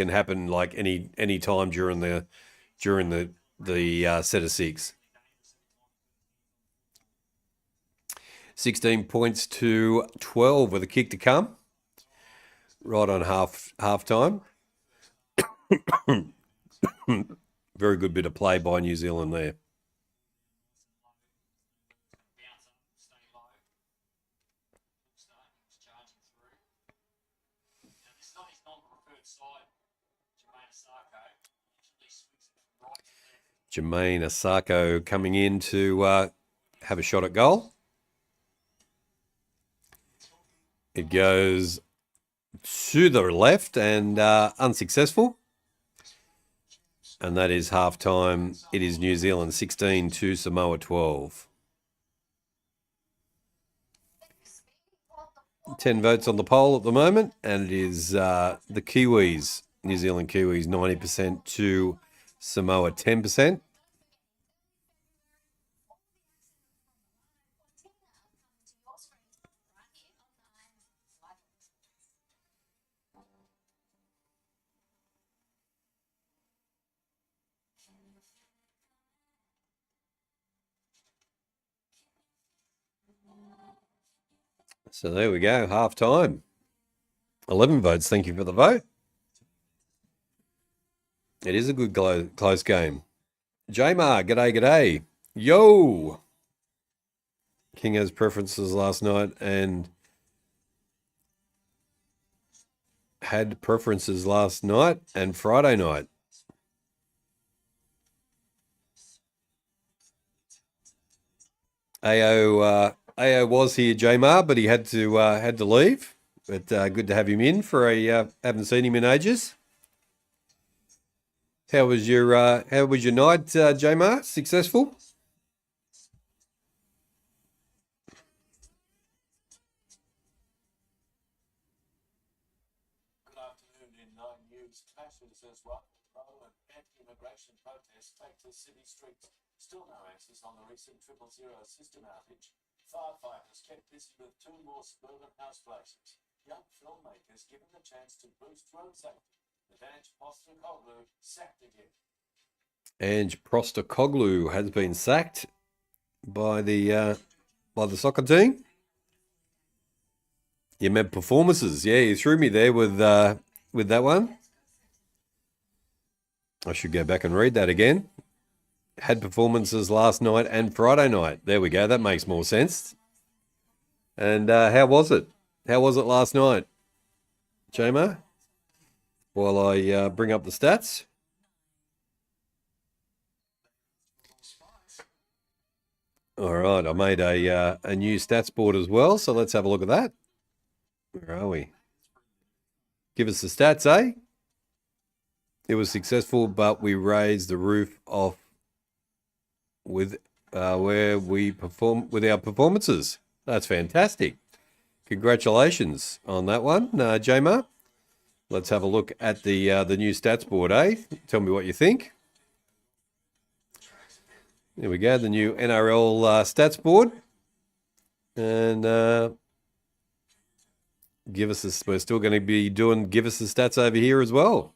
happen like any time during the set of 6. 16 points to 12 with a kick to come. Right on half time. Very good bit of play by New Zealand there. Jermaine Asako coming in to have a shot at goal. It goes to the left and unsuccessful. And that is half time. It is New Zealand 16 to Samoa 12. 10 votes on the poll at the moment, and it is the Kiwis, New Zealand Kiwis, 90% to Samoa 10%. So there we go, half time. 11 votes, thank you for the vote. It is a good close game. Jamar, g'day. Yo! King has preferences last night and had preferences last night and Friday night. AO was here, Jamar, but he had to leave. But good to have him in for haven't seen him in ages. How was your night, Jamar? Successful? Good afternoon. In 9 news, clashes as well. Pro and anti-immigration protests take to city streets. Still no answers on the recent 000 system outage. Firefighters kept busy with 2 more suburban house places. Young filmmakers given the chance to boost road safety. Ange Postecoglou sacked again. Ange Postecoglou has been sacked by the soccer team. You meant performances. Yeah, you threw me there with that one. I should go back and read that again. Had performances last night and Friday night. There we go. That makes more sense. And how was it? How was it last night, Jamar? While I bring up the stats. All right, I made a new stats board as well, so let's have a look at that. Where are we? Give us the stats, eh? It was successful, but we raised the roof off with where we perform with our performances. That's fantastic. Congratulations on that one, Jamar. Let's have a look at the new stats board, eh? Tell me what you think. There we go, the new NRL stats board. And we're still going to be doing give us the stats over here as well.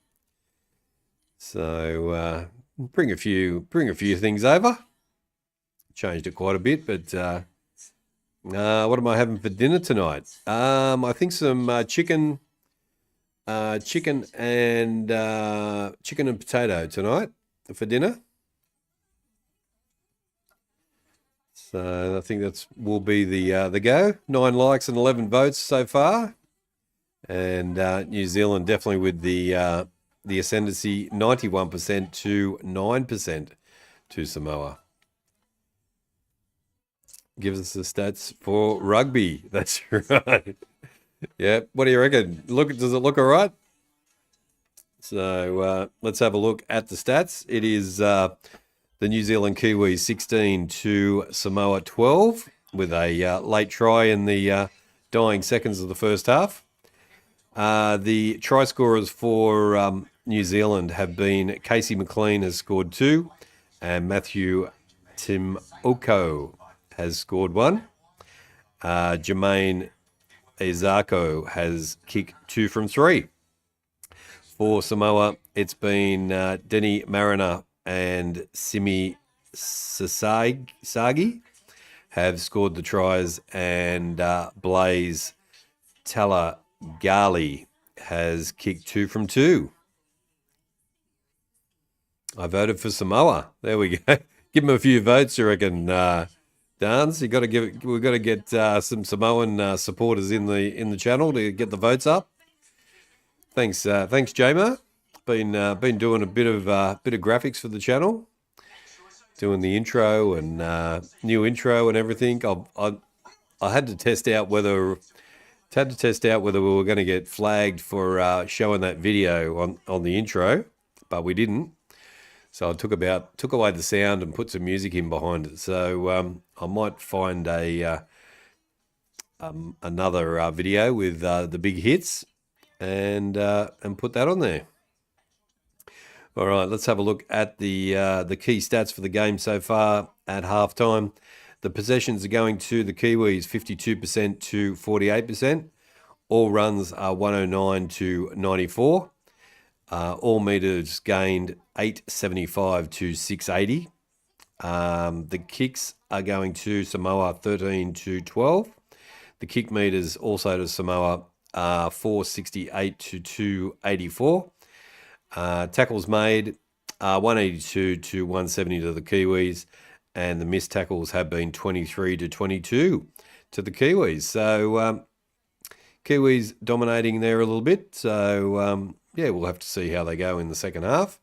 So bring a few things over. Changed it quite a bit, but what am I having for dinner tonight? I think some chicken and potato tonight for dinner. So I think will be the go. 9 likes and 11 votes so far, and New Zealand definitely with the ascendancy, 91% to 9% to Samoa. Gives us the stats for rugby. That's right. Yeah. What do you reckon? Does it look all right? So let's have a look at the stats. It is the New Zealand Kiwis 16 to Samoa 12 with a late try in the dying seconds of the first half. The try scorers for New Zealand have been Casey McLean has scored 2 and Matthew Timoko has scored 1. Jermaine Izako has kicked 2 from 3. For Samoa, it's been Denny Mariner and Simi Sasagi have scored the tries, and Blaze Talagali has kicked 2 from 2. I voted for Samoa. There we go. Give them a few votes, I reckon. Dance, we've got to get some Samoan supporters in the channel to get the votes up. Thanks, Jamo. Been doing a bit of graphics for the channel, doing the intro and new intro and everything. I had to test out whether we were going to get flagged for showing that video on the intro, but we didn't. So I took away the sound and put some music in behind it. So I might find another video with the big hits and put that on there. All right, let's have a look at the key stats for the game so far at halftime. The possessions are going to the Kiwis 52% to 48%. All runs are 109 to 94. All metres gained 875 to 680. The kicks are going to Samoa 13 to 12. The kick metres also to Samoa are 468 to 284. Tackles made 182 to 170 to the Kiwis, and the missed tackles have been 23 to 22 to the Kiwis. So Kiwis dominating there a little bit. So yeah, we'll have to see how they go in the second half.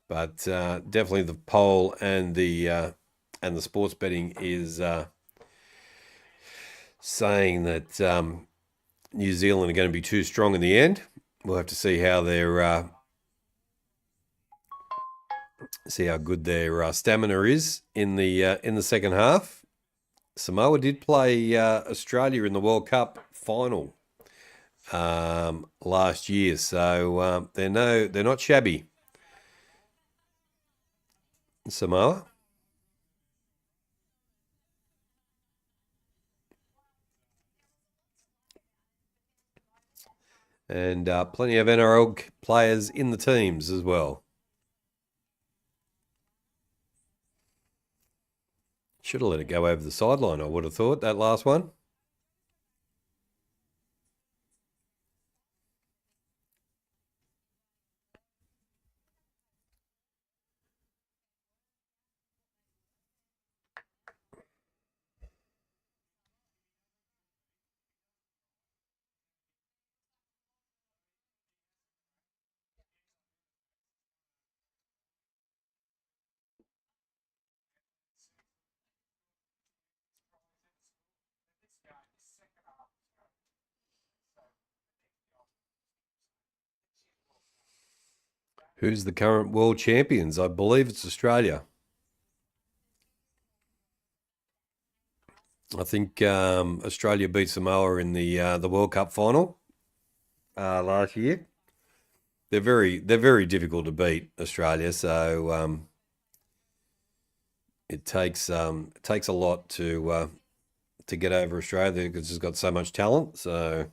But definitely the poll and the sports betting is saying that New Zealand are going to be too strong in the end. We'll have to see how how good their stamina is in the second half. Samoa did play Australia in the World Cup final last year, so they're not shabby. Samoa. And plenty of NRL players in the teams as well. Should have let it go over the sideline, I would have thought, that last one. Who's the current world champions? I believe it's Australia. I think Australia beat Samoa in the World Cup final last year. They're very difficult to beat, Australia. So it takes a lot to get over Australia because it's got so much talent. So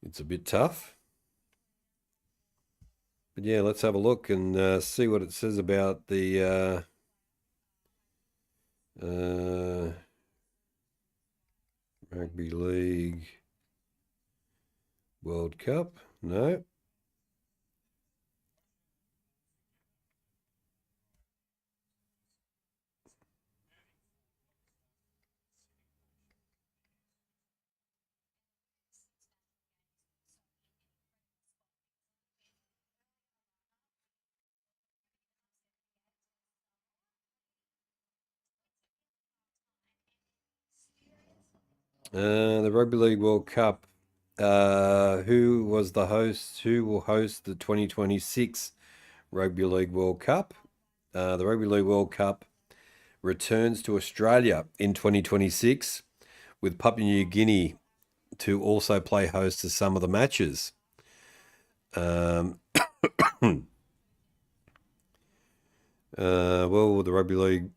it's a bit tough. But yeah, let's have a look and see what it says about the Rugby League World Cup. No. The Rugby League World Cup. Who was the host? Who will host the 2026 Rugby League World Cup? The Rugby League World Cup returns to Australia in 2026, with Papua New Guinea to also play host to some of the matches. Well, the Rugby League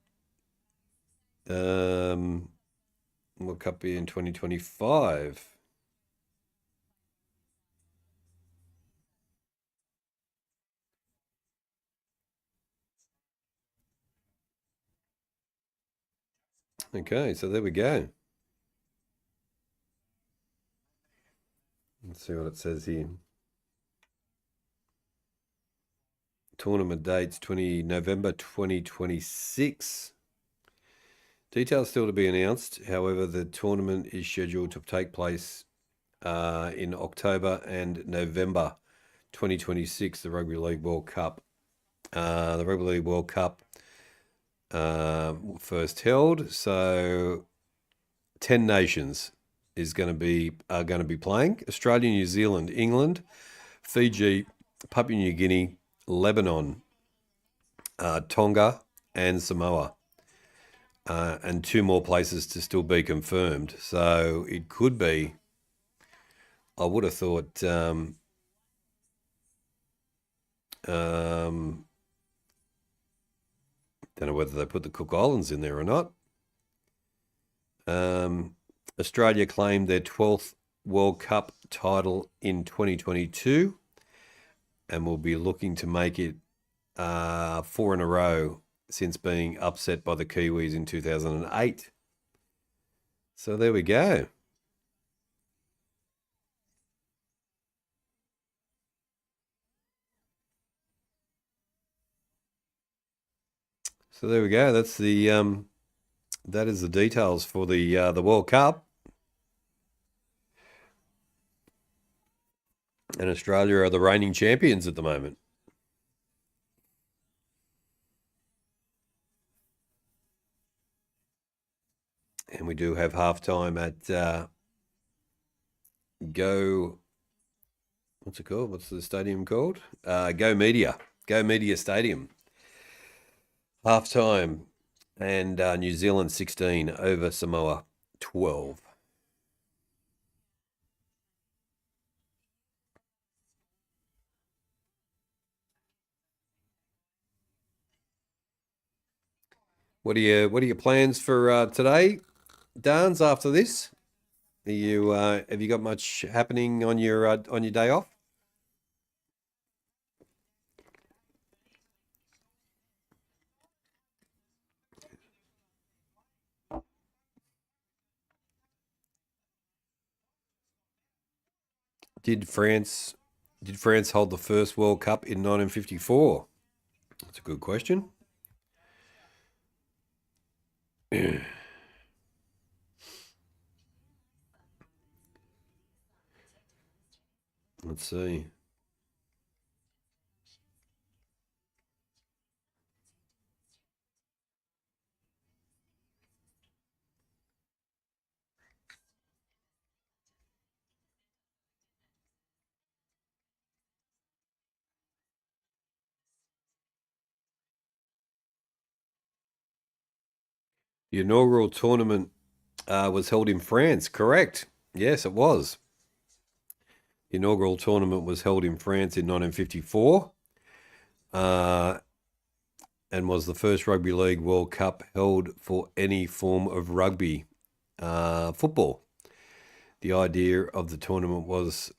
World Cup be in 2025. Okay, so there we go. Let's see what it says here. Tournament dates November 2026. Details still to be announced. However, the tournament is scheduled to take place in October and November 2026, the Rugby League World Cup. The Rugby League World Cup first held. So 10 nations are going to be playing. Australia, New Zealand, England, Fiji, Papua New Guinea, Lebanon, Tonga, and Samoa. And 2 more places to still be confirmed. So it could be, I would have thought, don't know whether they put the Cook Islands in there or not. Australia claimed their 12th World Cup title in 2022 and will be looking to make it 4 in a row since being upset by the Kiwis in 2008. So there we go. So there we go. That's the that is the details for the World Cup. And Australia are the reigning champions at the moment. And we do have halftime at Go. What's it called? What's the stadium called? Go Media Stadium. Halftime, and New Zealand 16 over Samoa 12. What are your plans for today, Dans? After this, have you got much happening on your day off? Did France hold the first World Cup in 1954? That's a good question. Let's see. The inaugural tournament was held in France, correct? Yes, it was. The inaugural tournament was held in France in 1954 and was the first Rugby League World Cup held for any form of rugby football. The idea of the tournament was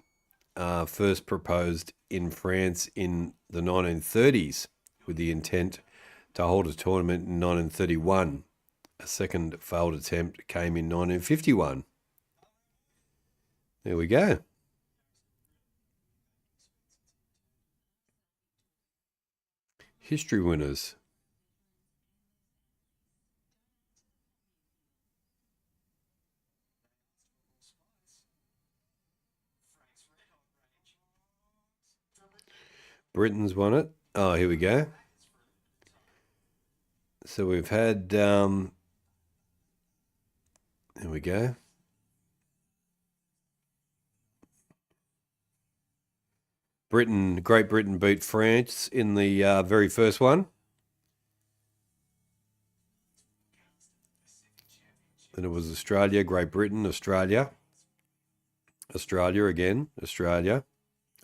first proposed in France in the 1930s with the intent to hold a tournament in 1931. A second failed attempt came in 1951. There we go. History winners. Britain's won it. Oh, here we go. So we've had, here we go. Great Britain beat France in the very first one. Then it was Australia, Great Britain, Australia. Australia again, Australia.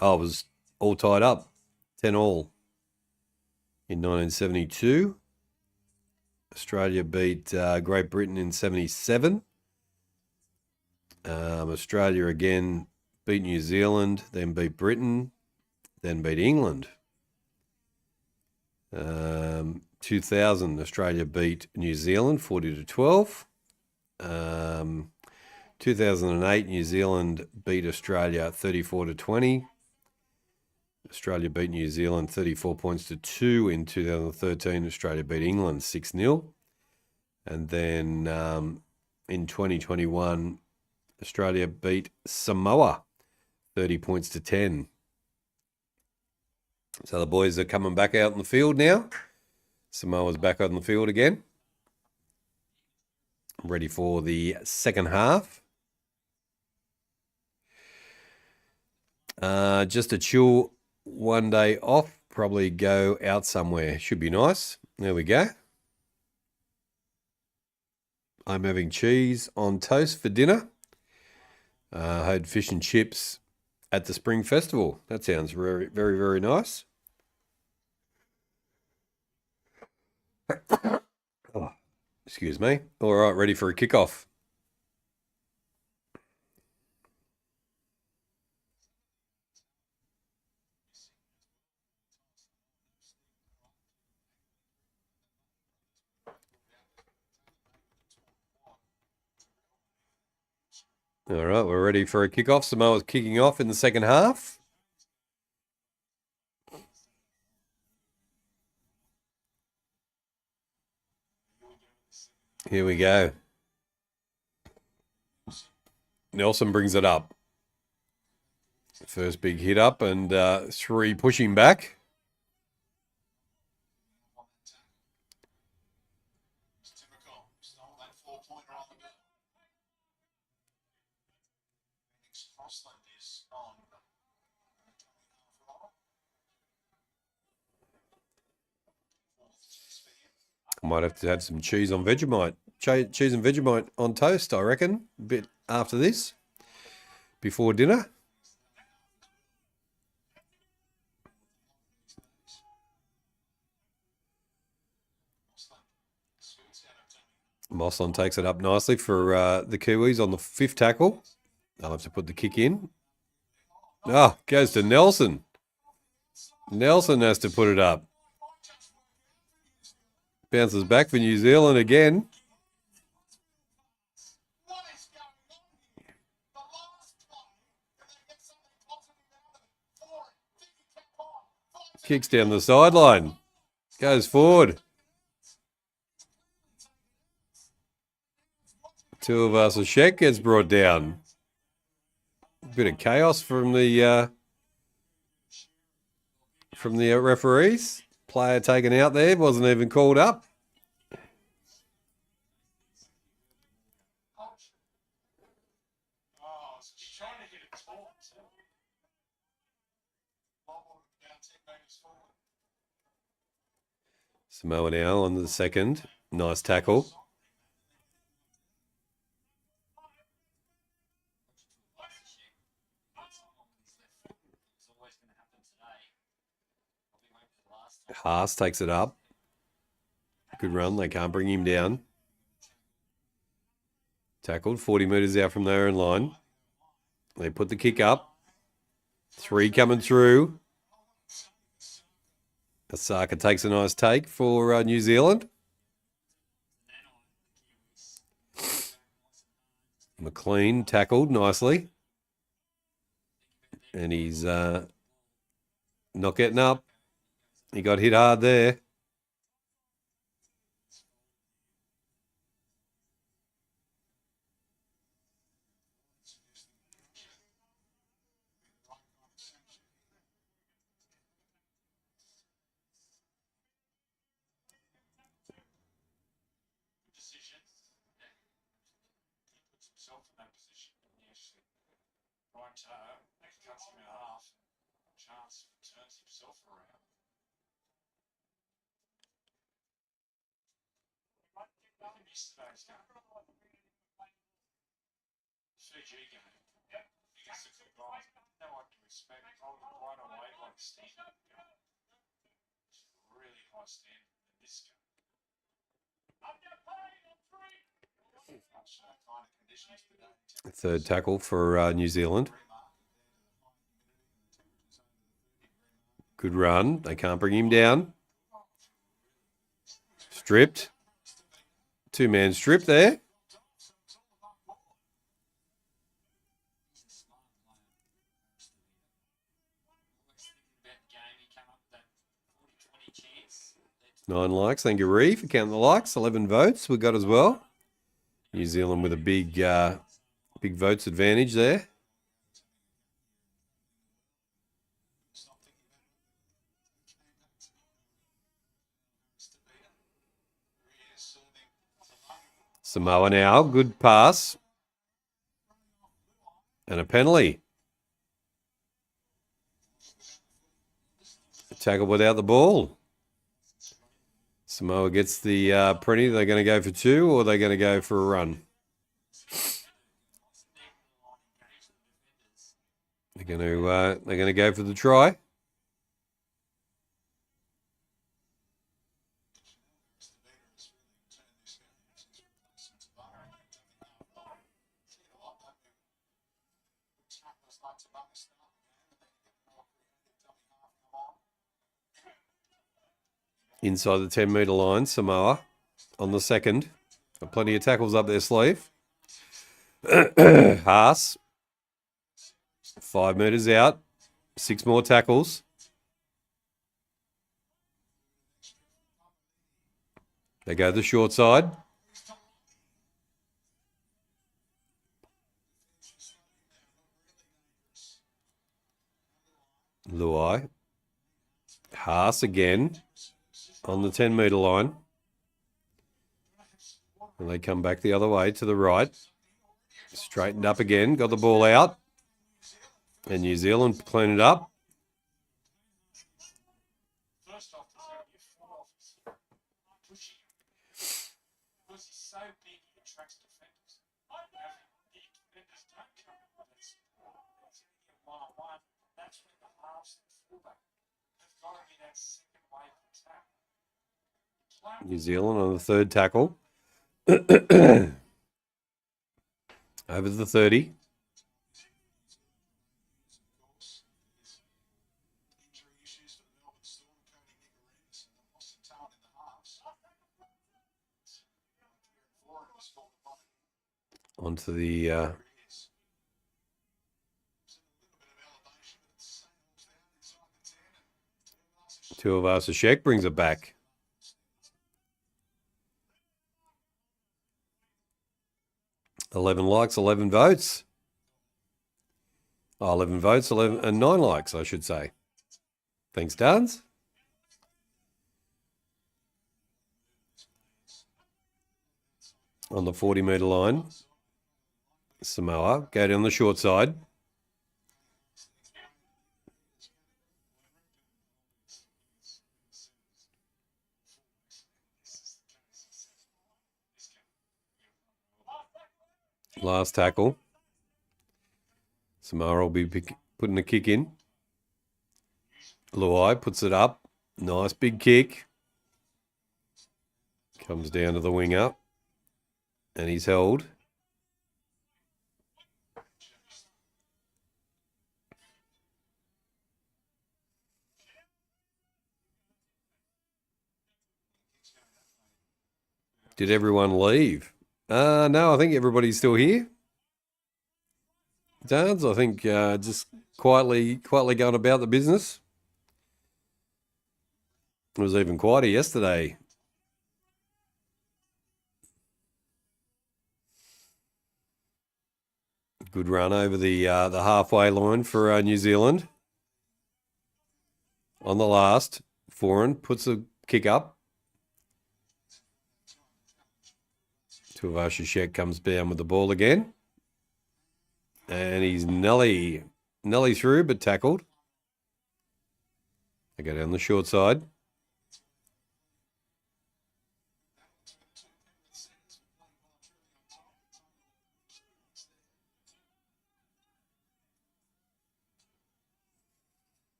Oh, it was all tied up, 10-all. In 1972, Australia beat Great Britain in 1977. Australia again beat New Zealand, then beat Britain, then beat England. 2000, Australia beat New Zealand 40-12. 2008, New Zealand beat Australia 34-20. Australia beat New Zealand 34 points to 2 in 2013. Australia beat England 6-0. And then in 2021, Australia beat Samoa 30 points to 10. So the boys are coming back out in the field now. Samoa's back on the field again. Ready for the second half. Just a chill one day off. Probably go out somewhere. Should be nice. There we go. I'm having cheese on toast for dinner. I had fish and chips at the Spring Festival. That sounds very, very, very nice. Oh, excuse me. All right, ready for a kickoff. All right, we're ready for a kickoff. Samoa's kicking off in the second half. Here we go. Nelson brings it up. First big hit up and 3 pushing back. I might have to add some cheese on Vegemite. Cheese and Vegemite on toast, I reckon. A bit after this. Before dinner. Mossland takes it up nicely for the Kiwis on the 5th tackle. They'll have to put the kick in. Oh, goes to Nelson. Nelson has to put it up. Bounces back for New Zealand again. Kicks down the sideline. Goes forward. Tuivasa-Sheck gets brought down. Bit of chaos from the referees. Player taken out there, wasn't even called up. Samoa now on the second. Nice tackle. Haas takes it up. Good run. They can't bring him down. Tackled 40 metres out from their own line. They put the kick up. 3 coming through. Osaka takes a nice take for New Zealand. McLean tackled nicely. And he's not getting up. He got hit hard there. Cuts him in half. Chance turns himself around. He missed today's game. Fiji game. Against the good guys. No one can respect. I would have right away like standard. Really high standard in this game. Third tackle for New Zealand. Good run. They can't bring him down. Stripped. 2-man strip there. Nine likes. Thank you, Ree, for counting the likes. 11 votes we got as well. New Zealand with a big votes advantage there. Samoa now, good pass. And a penalty. A tackle without the ball. Samoa gets the penalty. They're going to go for 2 or they're going to go for a run. They're going to go for the try. Inside the 10-metre line, Samoa on the second. Got plenty of tackles up their sleeve. Haas. 5 metres out. 6 more tackles. They go the short side. Luai. Haas again on the 10-metre line. And they come back the other way to the right. Straightened up again. Got the ball out. And New Zealand clean it up. First off, there's going to be a full office pushing him. Because he's so big, he attracts defenders. The defenders don't come. That's one-on-one. That's when the halves and fullback have got to be that second wave attack. New Zealand on the third tackle. Over the 30. Onto the 2 of us. Ashek brings it back. $11 likes, 11 votes. Oh, 11 votes, 11 and 9 likes, I should say. Thanks, Dance. On the 40-metre line, Samoa go down the short side. Last tackle. Samoa will be putting a kick in. Luai puts it up. Nice big kick. Comes down to the wing up. And he's held. Did everyone leave? No, I think everybody's still here. Dance, I think just quietly going about the business. It was even quieter yesterday. Good run over the halfway line for New Zealand. On the last, Foreign puts a kick up. Toa Samoa comes down with the ball again. And he's Nelly through, but tackled. They go down the short side.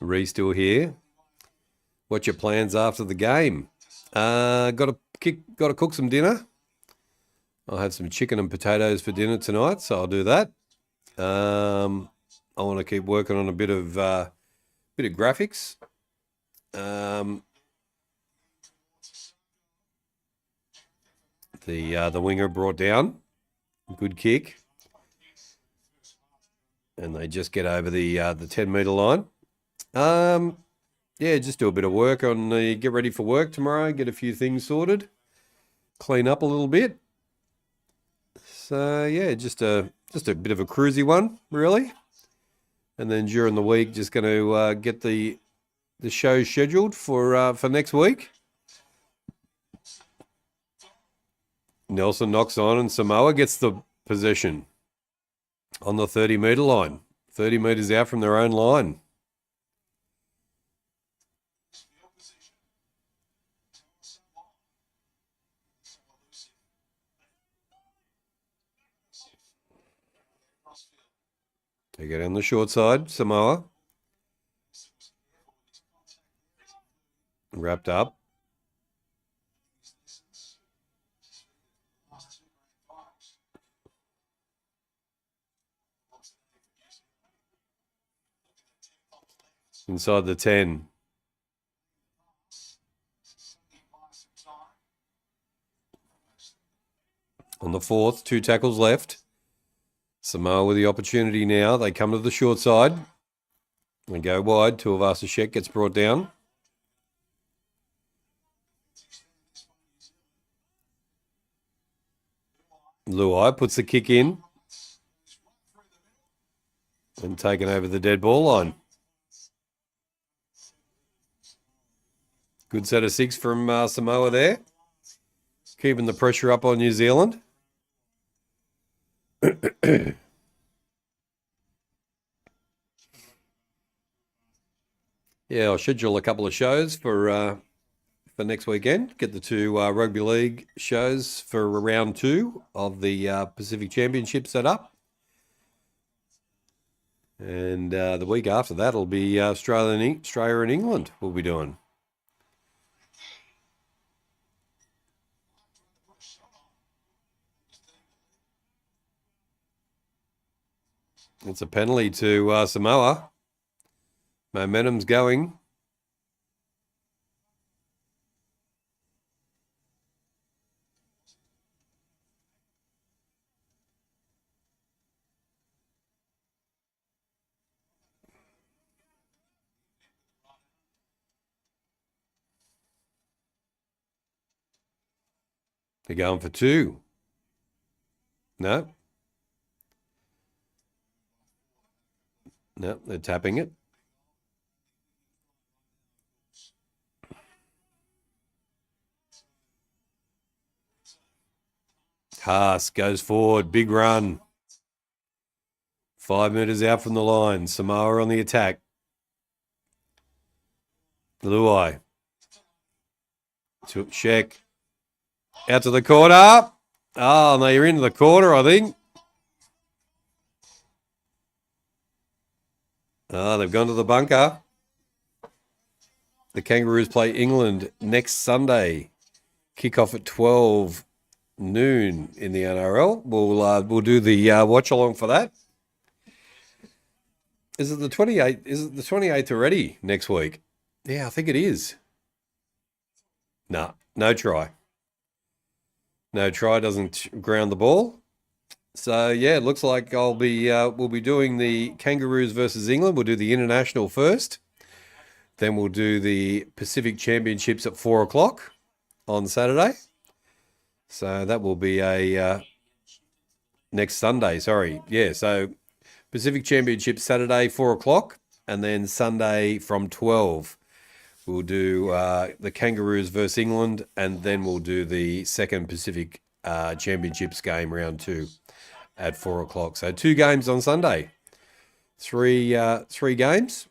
Ree still here. What's your plans after the game? Got to cook some dinner. I'll have some chicken and potatoes for dinner tonight, so I'll do that. I want to keep working on a bit of graphics. The winger brought down, good kick, and they just get over the 10-meter line. Yeah, just do a bit of work on the get ready for work tomorrow. Get a few things sorted, clean up a little bit. So yeah, just a bit of a cruisy one, really. And then during the week, just going to get the show scheduled for next week. Nelson knocks on and Samoa gets the possession on the 30-meter line. 30 meters out from their own line. They get on the short side, Samoa. Wrapped up. Inside the 10. On the 4th, 2 tackles left. Samoa with the opportunity now. They come to the short side and go wide. Toa Samoa gets brought down. Luai puts the kick in and taken over the dead ball line. Good set of 6 from Samoa there. Keeping the pressure up on New Zealand. Yeah, I'll schedule a couple of shows for next weekend. Get the 2 rugby league shows for round 2 of the Pacific Championship set up. And the week after that will be Australia and England we'll be doing. It's a penalty to Samoa. Momentum's going. They're going for 2. No. No, they're tapping it. Haas goes forward, big run. 5 meters out from the line. Samoa on the attack. Luai. Took Sheck. Out to the corner. Oh, no, you're into the corner, I think. Oh, they've gone to the bunker. The Kangaroos play England next Sunday. Kick off at 12. noon in the NRL. We'll do the watch along for that. Is it the 28th? Is it the 28th already next week? Yeah, I think it is. No try. No try doesn't ground the ball. So yeah, it looks like we'll be doing the Kangaroos versus England. We'll do the international first. Then we'll do the Pacific Championships at 4 o'clock on Saturday. So that will be a next Sunday. Sorry, yeah. So Pacific Championship Saturday 4 o'clock, and then Sunday from 12. We'll do the Kangaroos versus England, and then we'll do the second Pacific Championships game, round 2, at 4 o'clock. So 2 games on Sunday, three games.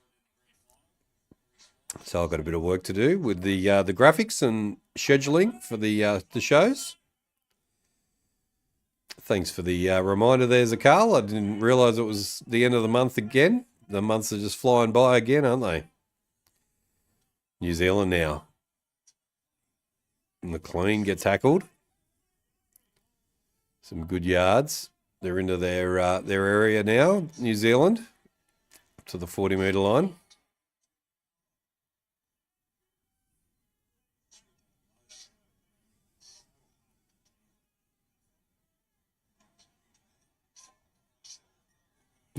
So I've got a bit of work to do with the graphics and scheduling for the shows. Thanks for the reminder there, Zakal. I didn't realise it was the end of the month again. The months are just flying by again, aren't they? New Zealand now. McLean get tackled. Some good yards. They're into their area now, New Zealand, to the 40-metre line.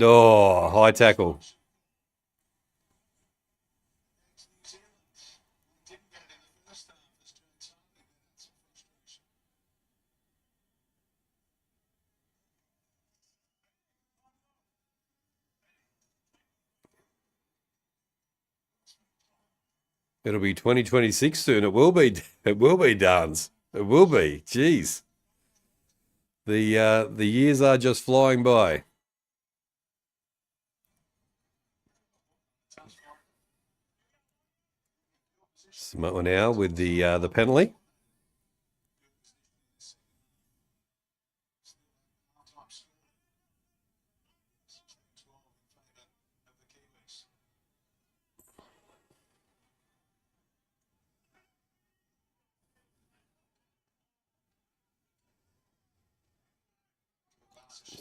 Oh, high tackle. It'll be 2026 soon. It will be. It will be, Dance. It will be. Jeez. The years are just flying by. Samoa now with the penalty.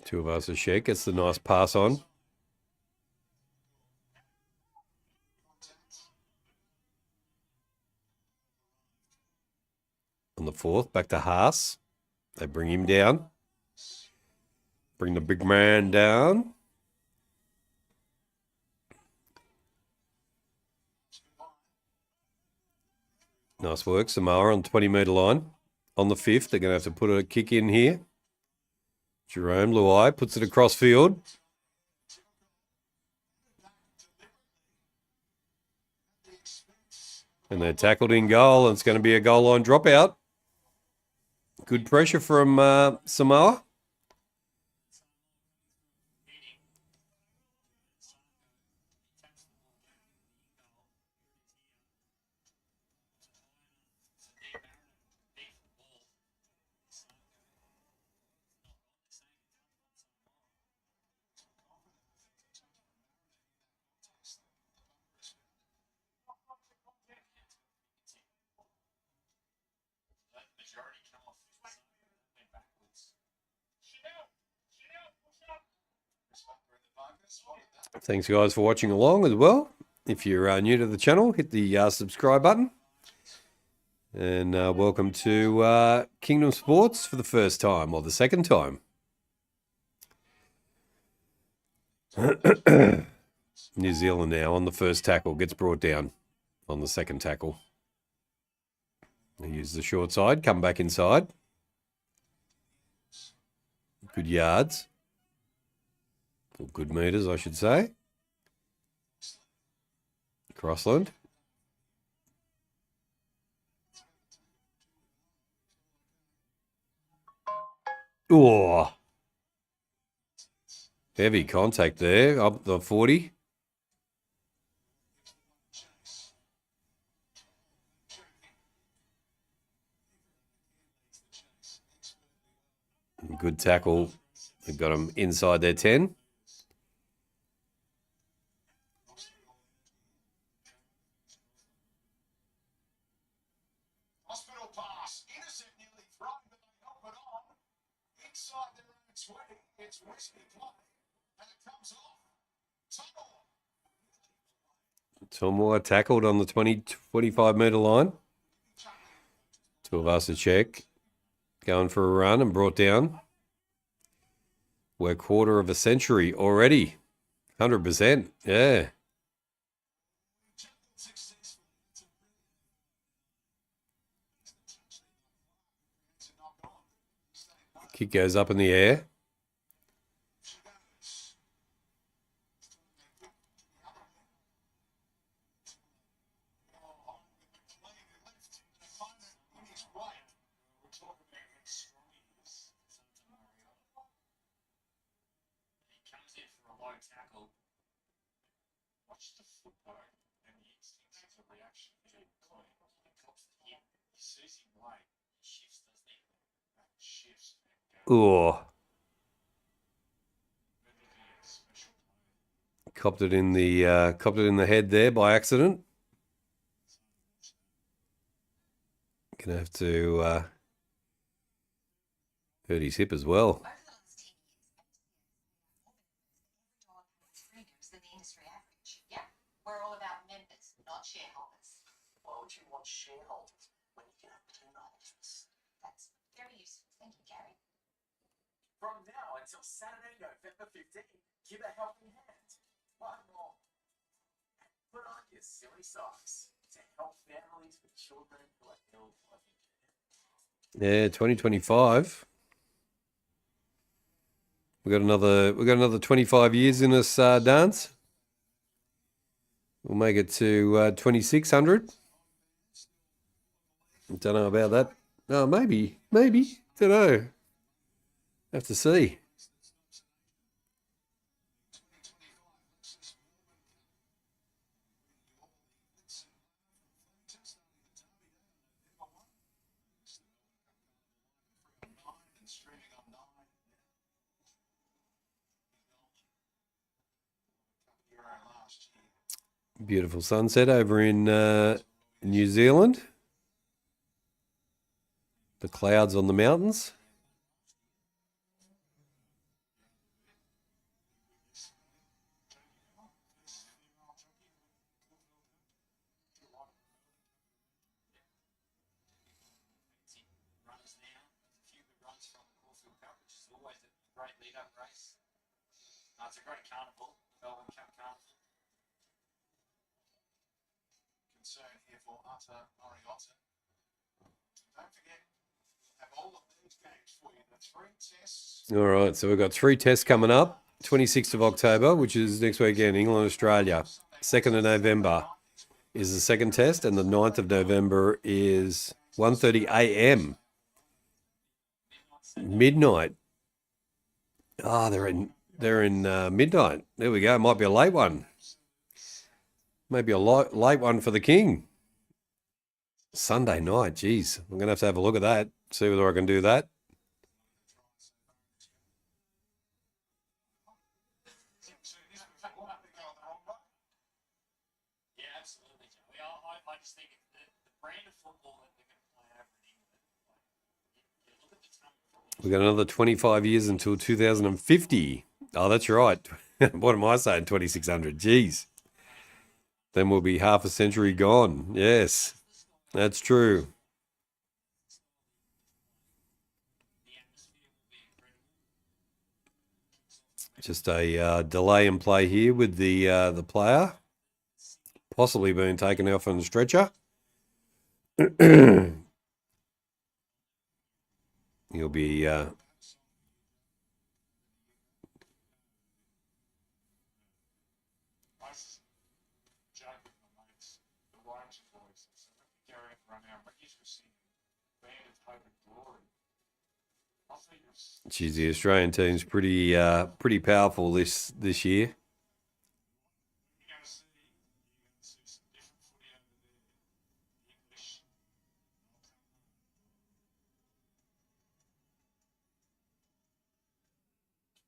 Two of us a shake. Gets the nice pass on. On the 4th, back to Haas. They bring him down. Bring the big man down. Nice work, Samoa on the 20-metre line. On the 5th, they're going to have to put a kick in here. Jerome Luai puts it across field. And they're tackled in goal, and it's going to be a goal line dropout. Good pressure from Samoa. Thanks, guys, for watching along as well. If you're new to the channel, hit the subscribe button. And welcome to Kingdom Sports for the first time, or the second time. New Zealand now on the first tackle, gets brought down on the second tackle. They use the short side, come back inside. Good yards. Or good metres, I should say. Crossland. Oh, heavy contact there, up the 40. Good tackle. They've got them inside their 10. inside their own 20. It's risky play, and it comes off. Samoa tackled on the 25-metre line. Tuivasa-Sheck going for a run and brought down. We're quarter of a century already. 100%. Yeah. Kick goes up in the air. Watch the footwork and the instincts of the reaction. He cops the hit. He sees him late. He shifts, doesn't he? And shifts and goes. Oh. Copped it in the head there by accident. Gonna have to hurt his hip as well. We're all about members, not shareholders. Why would you want shareholders when you can have team holders? That's very useful. Thank you, Gary. From now until Saturday, November 15th, give a helping hand. One more. Put on your silly socks to help families with children who are ill or injured. Yeah, 2025. We got another 25 years in us, dance. We'll make it to 2600. Don't know about that. No, maybe. Don't know. Have to see. Beautiful sunset over in New Zealand. The clouds on the mountains. Runners now, a few good runs from the Caulfield Cup, which is always a great lead-up race. It's a great carnival, the Melbourne Cup Carnival. Concern here for Utter Moriotta. Don't forget, we'll have all of these games for you. The 3 tests. All right, so we've got 3 tests coming up. 26th of October, which is next weekend, England, Australia. 2nd of November is the second test, and the 9th of November is 1:30 a.m. Midnight. Ah, they're in midnight. There we go. Might be a late one. Maybe a late one for the King. Sunday night. Geez, I'm gonna have to have a look at that. See whether I can do that. Yeah, absolutely, Joey. I just think the brand of football that they're going to play over in England. You look at the talent. We got another 25 years until 2050. Oh, that's right. What am I saying? 2600. Jeez. Then we'll be half a century gone. Yes, that's true. Just a delay in play here with the player, possibly being taken off on the stretcher. He'll be geez, the Australian team's pretty powerful this year.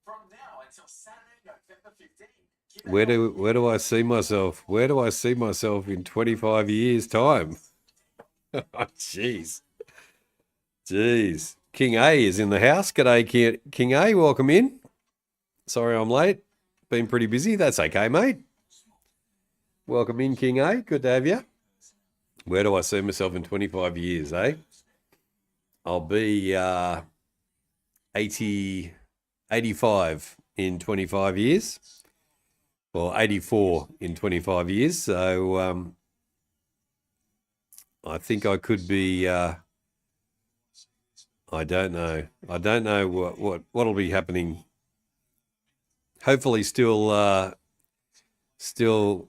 From now until Saturday, November 15th. Where do I see myself? Where do I see myself in 25 years' time? Oh, jeez. King A is in the house. G'day, King A. Welcome in. Sorry I'm late. Been pretty busy. That's okay, mate. Welcome in, King A. Good to have you. Where do I see myself in 25 years, eh? I'll be 85 in 25 years. Well, 84 in 25 years. So I think I could be... I don't know. I don't know what'll be happening. Hopefully still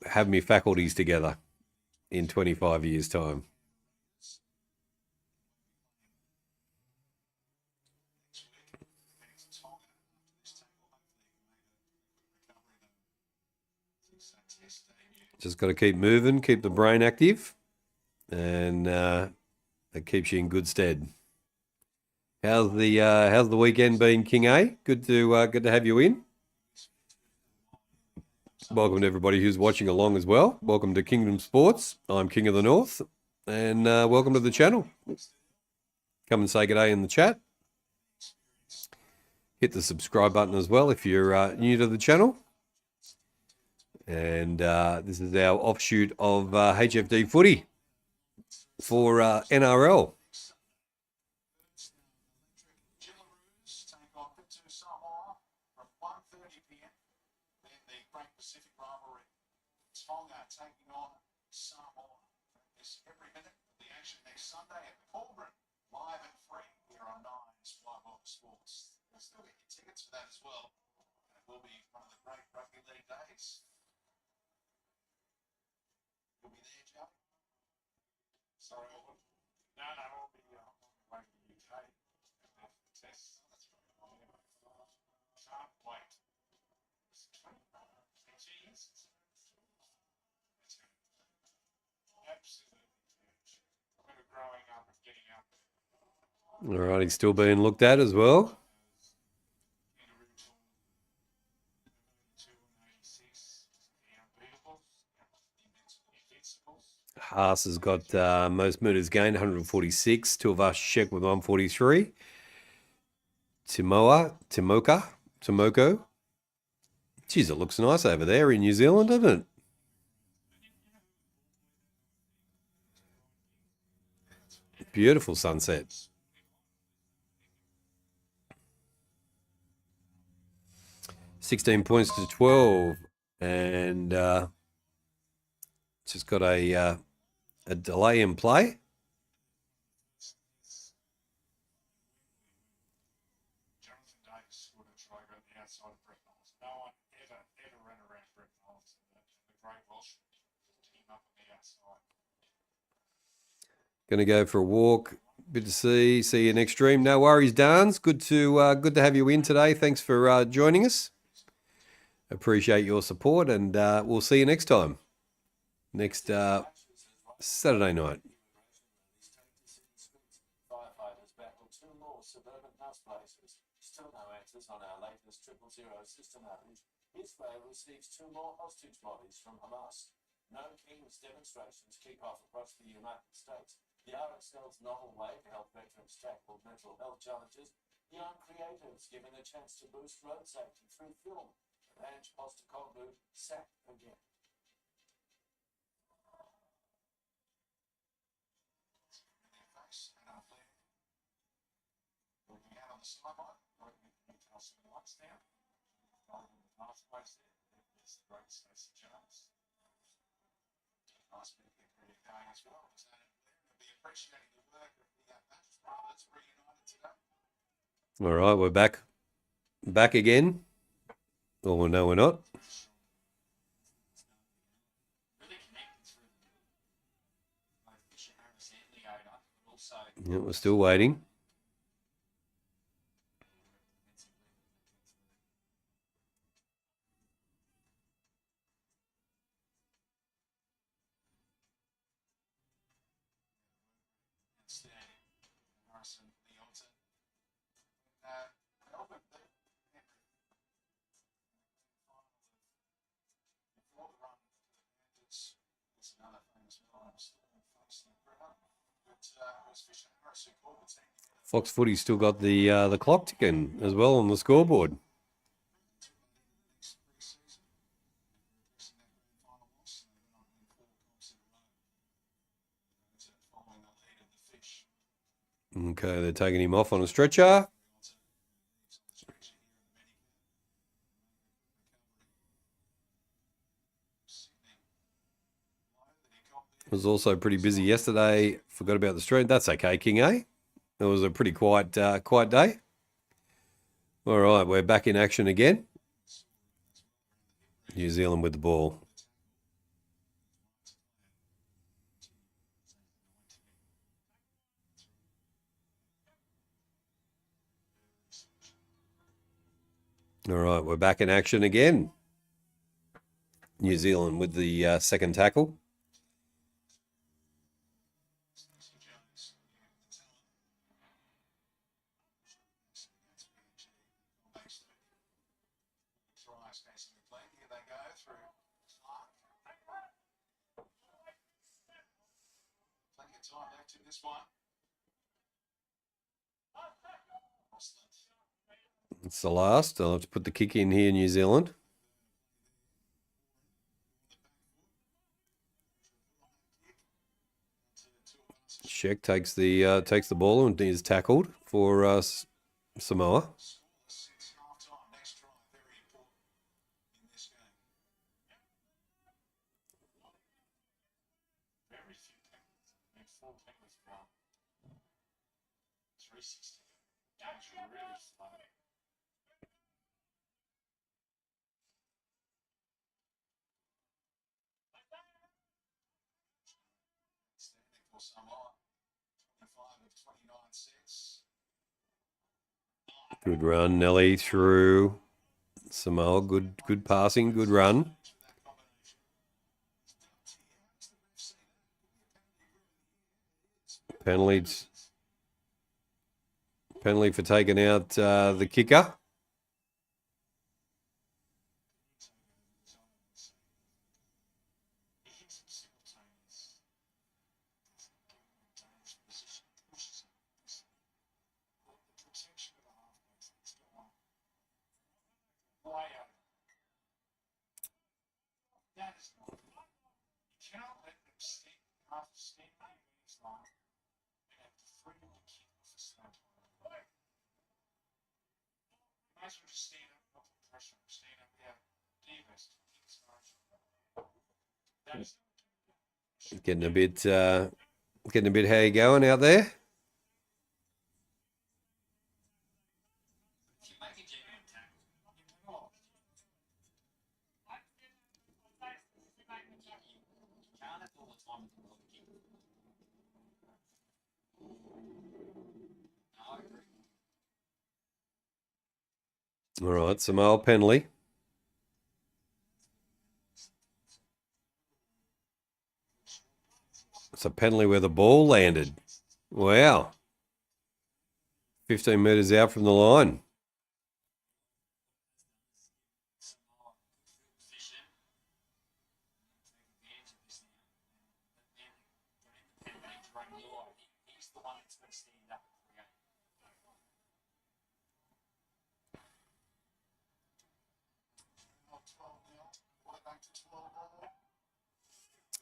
have me faculties together in 25 years' time. Just got to keep moving, keep the brain active, and it keeps you in good stead. How's the weekend been, King A? Good to have you in. Welcome to everybody who's watching along as well. Welcome to Kingdom Sports. I'm King of the North, and welcome to the channel. Come and say good day in the chat. Hit the subscribe button as well if you're new to the channel. And this is our offshoot of HFD footy for NRL. Take on Toa Samoa from 1:30 p.m. Then the Great Pacific rivalry. Tonga taking on Samoa. This every minute of the action next Sunday at Melbourne, live and free here on Nine's Fly Ball Sports. You'll still get your tickets for that as well. And it will be one of the great rugby league days. You'll be there, Joe? Sorry, Auburn. No, I'll be on my way to the UK. Test. That's right. Can't wait. It's 20 years. Absolutely huge. I remember growing up and getting up. All right, he's still being looked at as well. Haas has got most metres gained, 146. Tuivasa-Sheck with 143. Tomoko. Geez, it looks nice over there in New Zealand, doesn't it? Beautiful sunset. $16 points to 12, and just got a delay in play. Jonathan Davis would have tried on the outside of Brett Knowles. No one ever ran around Brett Knowles and the great Welsh team up on the outside. Going to go for a walk. Good to see you next stream. No worries, Darns. Good to have you in today. Thanks for joining us. Appreciate your support, and we'll see you next time. Next Saturday night. Firefighters battle two more suburban house places. Still no answers on our latest 000 system outage. Israel receives two more hostage bodies from Hamas. No King's demonstrations kick off across the United States. The RSL's novel way to help veterans tackle mental health challenges. Young creatives given a chance to boost road safety through film. Ranch Postecoglou sacked again. Looking out on the sideline, looking at Newcastle lights down. Holding the pathways there. There's the great Stacey Jones. Nice bit of cricket going as well. So we'll be appreciating the work of the Battle Brothers reunited today. All right, we're back again. Oh, no, we're not. Really connected through both Fisher Harris and Leota, but also Yeah, we're still waiting. outstanding. Harrison, Leota. Melbourne beat Henry. Before the run, it's another famous one. I'm still facing the crowd. But it was Fisher Harris who called the team together. Fox Footy's still got the clock ticking as well on the scoreboard. Okay, they're taking him off on a stretcher. It was also pretty busy yesterday. Forgot about the street. That's okay, King A. It was a pretty quiet day. All right, we're back in action again. New Zealand with the ball. All right, we're back in action again. New Zealand with the second tackle. Here they go through Clark. Plenty of time left in this one. It's the last. I'll have to put the kick in here, New Zealand. Sheck takes the ball and is tackled for Samoa. Samoa, 25 of 29 sets. Good run, Nelly through Samoa. Good passing, good run. Penalty for taking out the kicker. Getting a bit how you going out there? All right, Samoa penalty. It's a penalty where the ball landed. Wow. 15 metres out from the line.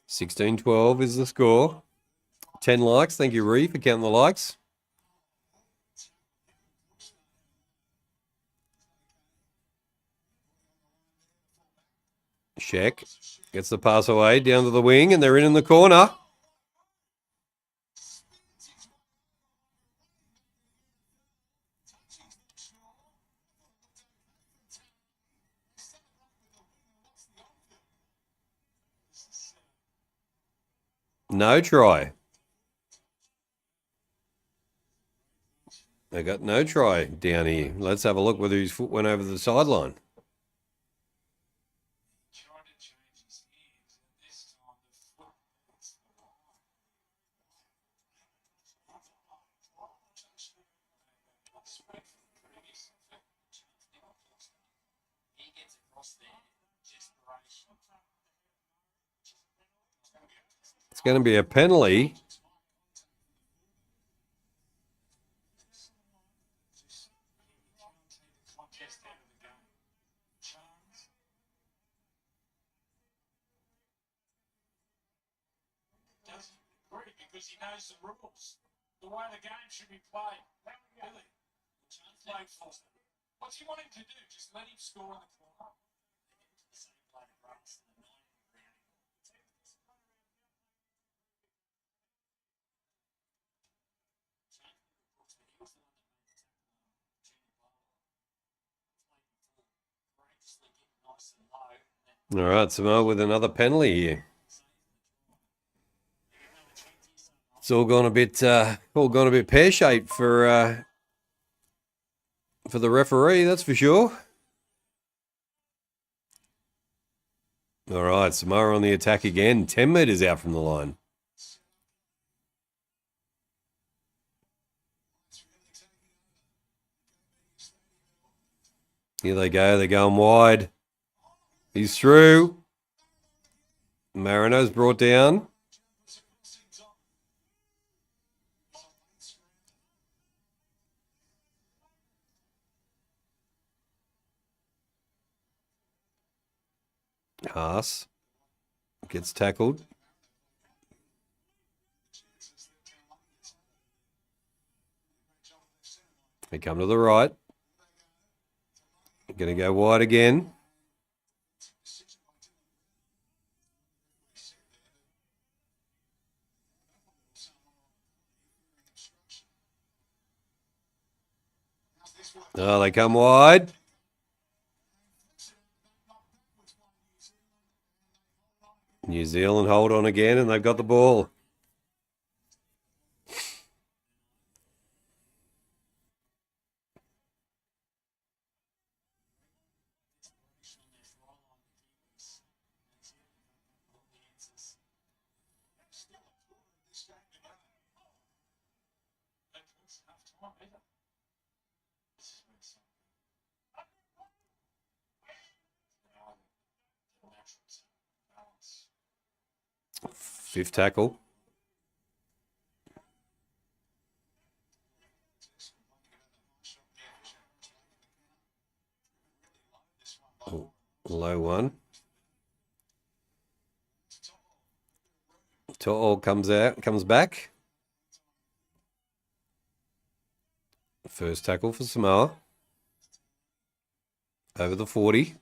$16-12 is the score. 10 likes. Thank you, Ree, for counting the likes. Sheck gets the pass away down to the wing, and they're in the corner. No try. They got no try down here. Let's have a look whether his foot went over the sideline. It's going to be a penalty. because he knows the rules. The way the game should be played. Really. Play for him. What's he wanting to do? Just let him score in the corner. All right, Samoa with another penalty here. It's all gone a bit pear-shaped for the referee, that's for sure. All right, Samoa on the attack again. 10 metres out from the line. Here they go. They're going wide. He's through. Marino's brought down. Haas gets tackled. They come to the right. Going to go wide again. Oh, they come wide. New Zealand hold on again, and they've got the ball. Fifth tackle. Oh, low one. Toa comes back. First tackle for Samoa. Over the 40.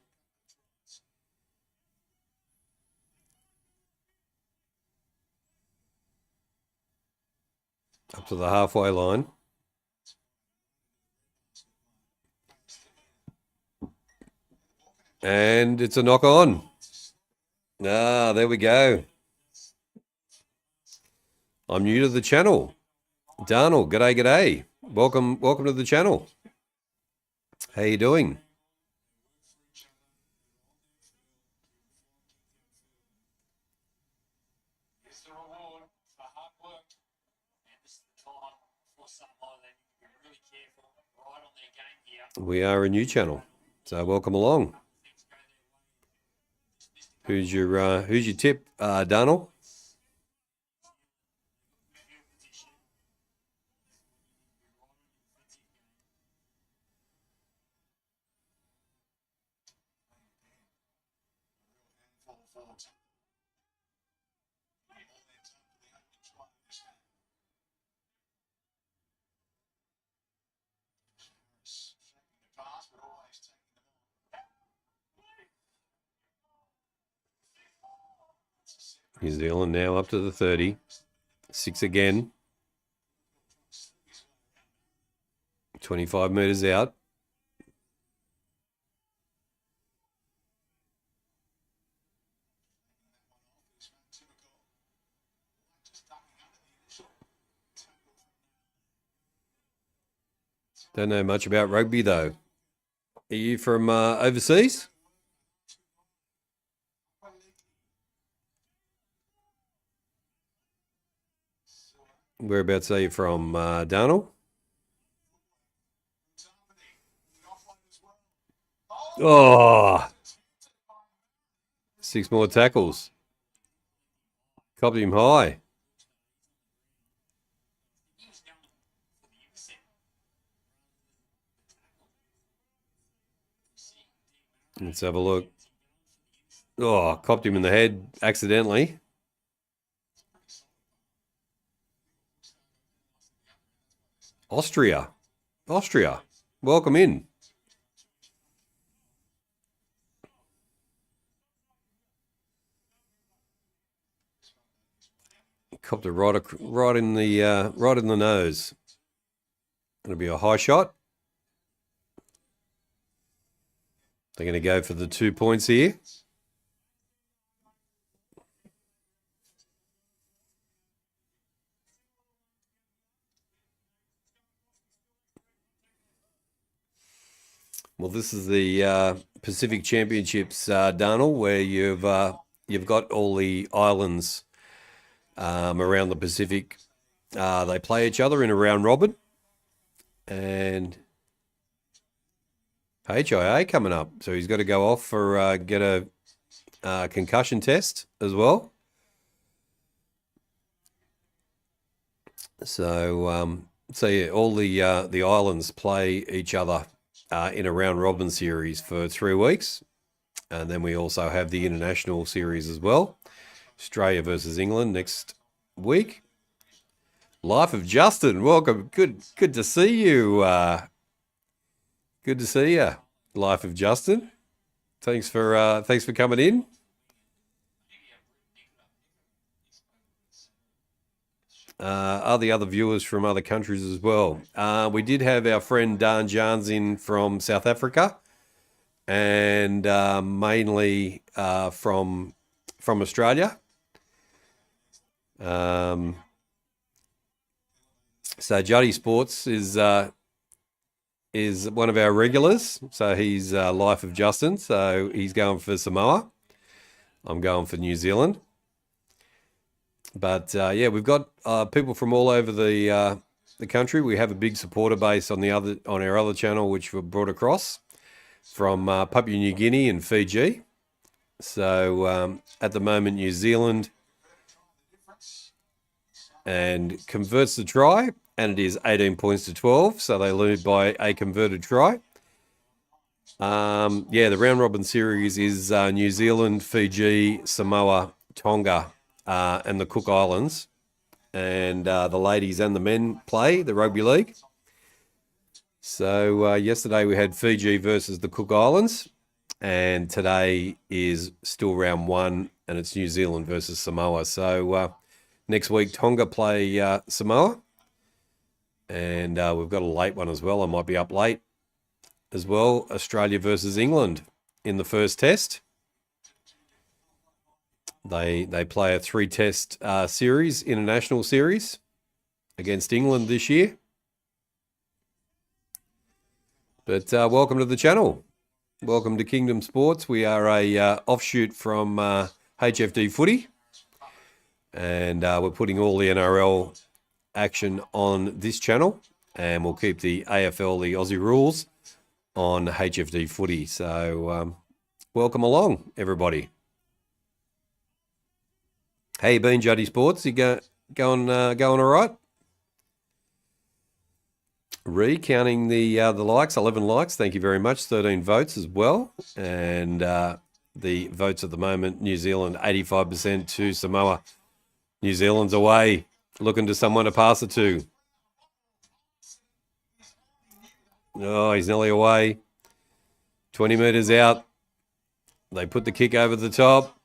Up to the halfway line. And it's a knock on. Ah, there we go. I'm new to the channel. Darnell, g'day. Welcome to the channel. How you doing? We are a new channel, so welcome along. Who's your tip, Darnell? New Zealand now up to the 30. 6 again. 25 metres out. Don't know much about rugby, though. Are you from overseas? Whereabouts are you from, Darnell? Oh, 6 more tackles. Copped him high. Let's have a look. Oh, copped him in the head accidentally. Austria. Welcome in. Copped it right in the nose. It'll be a high shot. They're going to go for the 2 points here. Well, this is the Pacific Championships, Darnell, where you've got all the islands around the Pacific. They play each other in a round robin, and HIA coming up, so he's got to go off for get a concussion test as well. So yeah, all the islands play each other in a round robin series for 3 weeks, and then we also have the international series as well. Australia versus England next week. Life of Justin, welcome. Good to see you. Good to see you, Life of Justin. Thanks for coming in. Are the other viewers from other countries as well? We did have our friend Dan Jans in from South Africa, and mainly from Australia. So Juddy Sports is one of our regulars. So he's Life of Justin. So he's going for Samoa. I'm going for New Zealand. But yeah, we've got people from all over the country. We have a big supporter base on our other channel, which we've brought across from Papua New Guinea and Fiji. So at the moment, New Zealand and converts the try, and it is 18 points to 12. So they lead by a converted try. Yeah, the round robin series is New Zealand, Fiji, Samoa, Tonga, and the Cook Islands, and the ladies and the men play the rugby league. So yesterday we had Fiji versus the Cook Islands, and today is still round 1, and it's New Zealand versus Samoa. So next week Tonga play Samoa, and we've got a late one as well. I might be up late as well. Australia versus England in the first test. They play a 3-test series, international series, against England this year. But welcome to the channel. Welcome to Kingdom Sports. We are a offshoot from HFD Footy, and we're putting all the NRL action on this channel, and we'll keep the AFL, the Aussie rules, on HFD Footy. So welcome along, everybody. How you been, Juddy Sports? You going all right? Recounting the likes, 11 likes. Thank you very much. 13 votes as well. And the votes at the moment, New Zealand 85% to Samoa. New Zealand's away, looking to someone to pass it to. Oh, he's nearly away. 20 metres out. They put the kick over the top.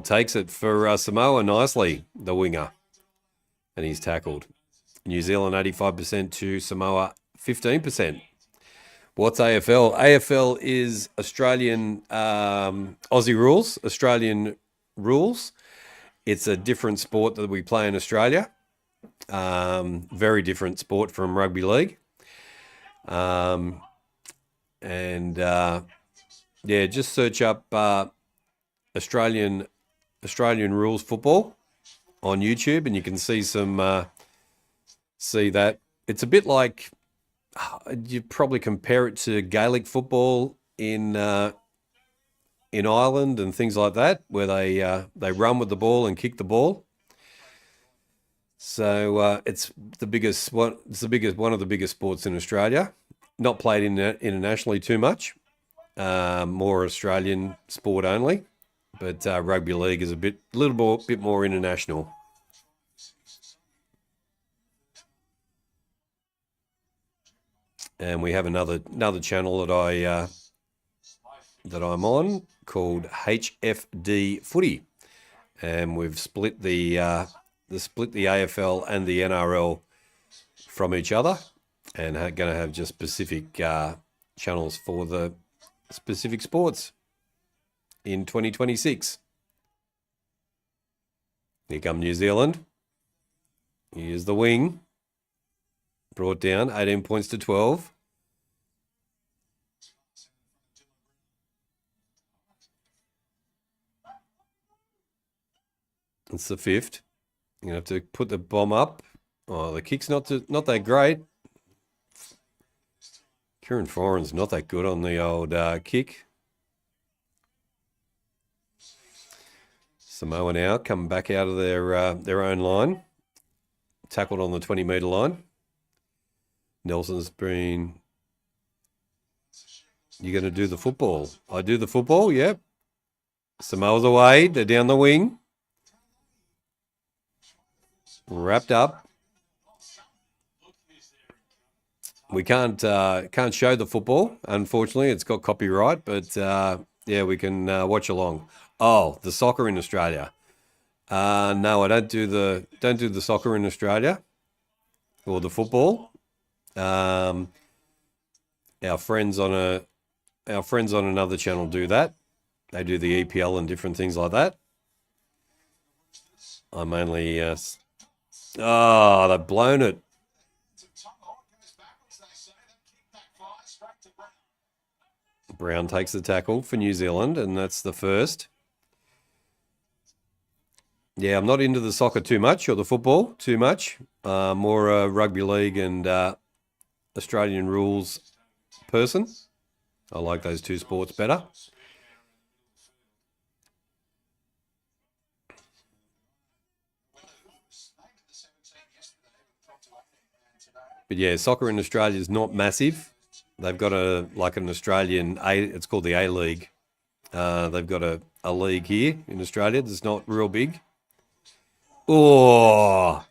Takes it for Samoa nicely, the winger. And he's tackled. New Zealand 85% to Samoa 15%. What's AFL? AFL is Australian Aussie rules, Australian rules. It's a different sport that we play in Australia. Very different sport from rugby league. Yeah, just search up Australian rules football on YouTube, and you can see see that. It's a bit like, you probably compare it to Gaelic football in Ireland and things like that, where they run with the ball and kick the ball. So it's the biggest one. It's one of the biggest sports in Australia. Not played internationally too much. More Australian sport only. But rugby league is a bit more international. And we have another channel that I'm on called HFD Footy, and we've split the AFL and the NRL from each other, and going to have just specific channels for the specific sports in 2026. Here come New Zealand. Here's the wing. Brought down 18 points to 12. It's the fifth. You're going to have to put the bomb up. Oh, the kick's not that great. Kieran Foran's not that good on the old kick. Samoa now coming back out of their own line. Tackled on the 20-metre line. Nelson's been... You're going to do the football. I do the football, yep. Samoa's away. They're down the wing. Wrapped up. We can't show the football, unfortunately. It's got copyright, but yeah, we can watch along. Oh, the soccer in Australia. No, I don't do the soccer in Australia or the football. Our friends on another channel do that. They do the EPL and different things like that. I mainly they've blown it. Brown takes the tackle for New Zealand, and that's the first. Yeah, I'm not into the soccer too much, or the football too much. More a rugby league and Australian rules person. I like those two sports better. But yeah, soccer in Australia is not massive. They've got an Australian it's called the A-League. They've got a league here in Australia that's not real big. Oh.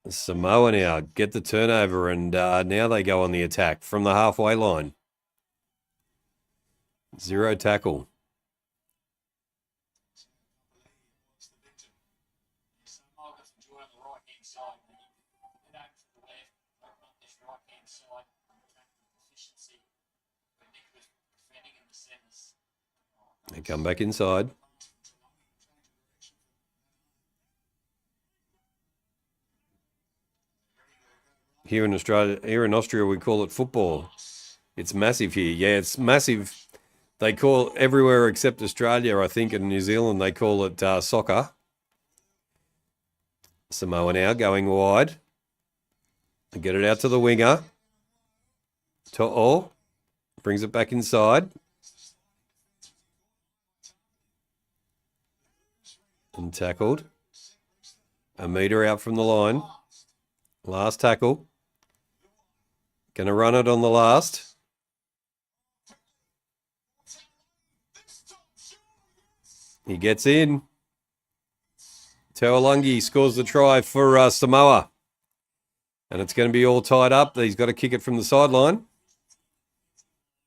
Samoa now get the turnover, and now they go on the attack from the halfway line. Zero tackle. They come back inside. Here in Austria, we call it football. It's massive here. Yeah, it's massive. They call everywhere except Australia, I think, and New Zealand, they call it soccer. Samoa now going wide. They get it out to the winger. Toa brings it back inside. And tackled. A metre out from the line. Last tackle. Going to run it on the last. He gets in. Taulagi scores the try for Samoa. And it's going to be all tied up. He's got to kick it from the sideline.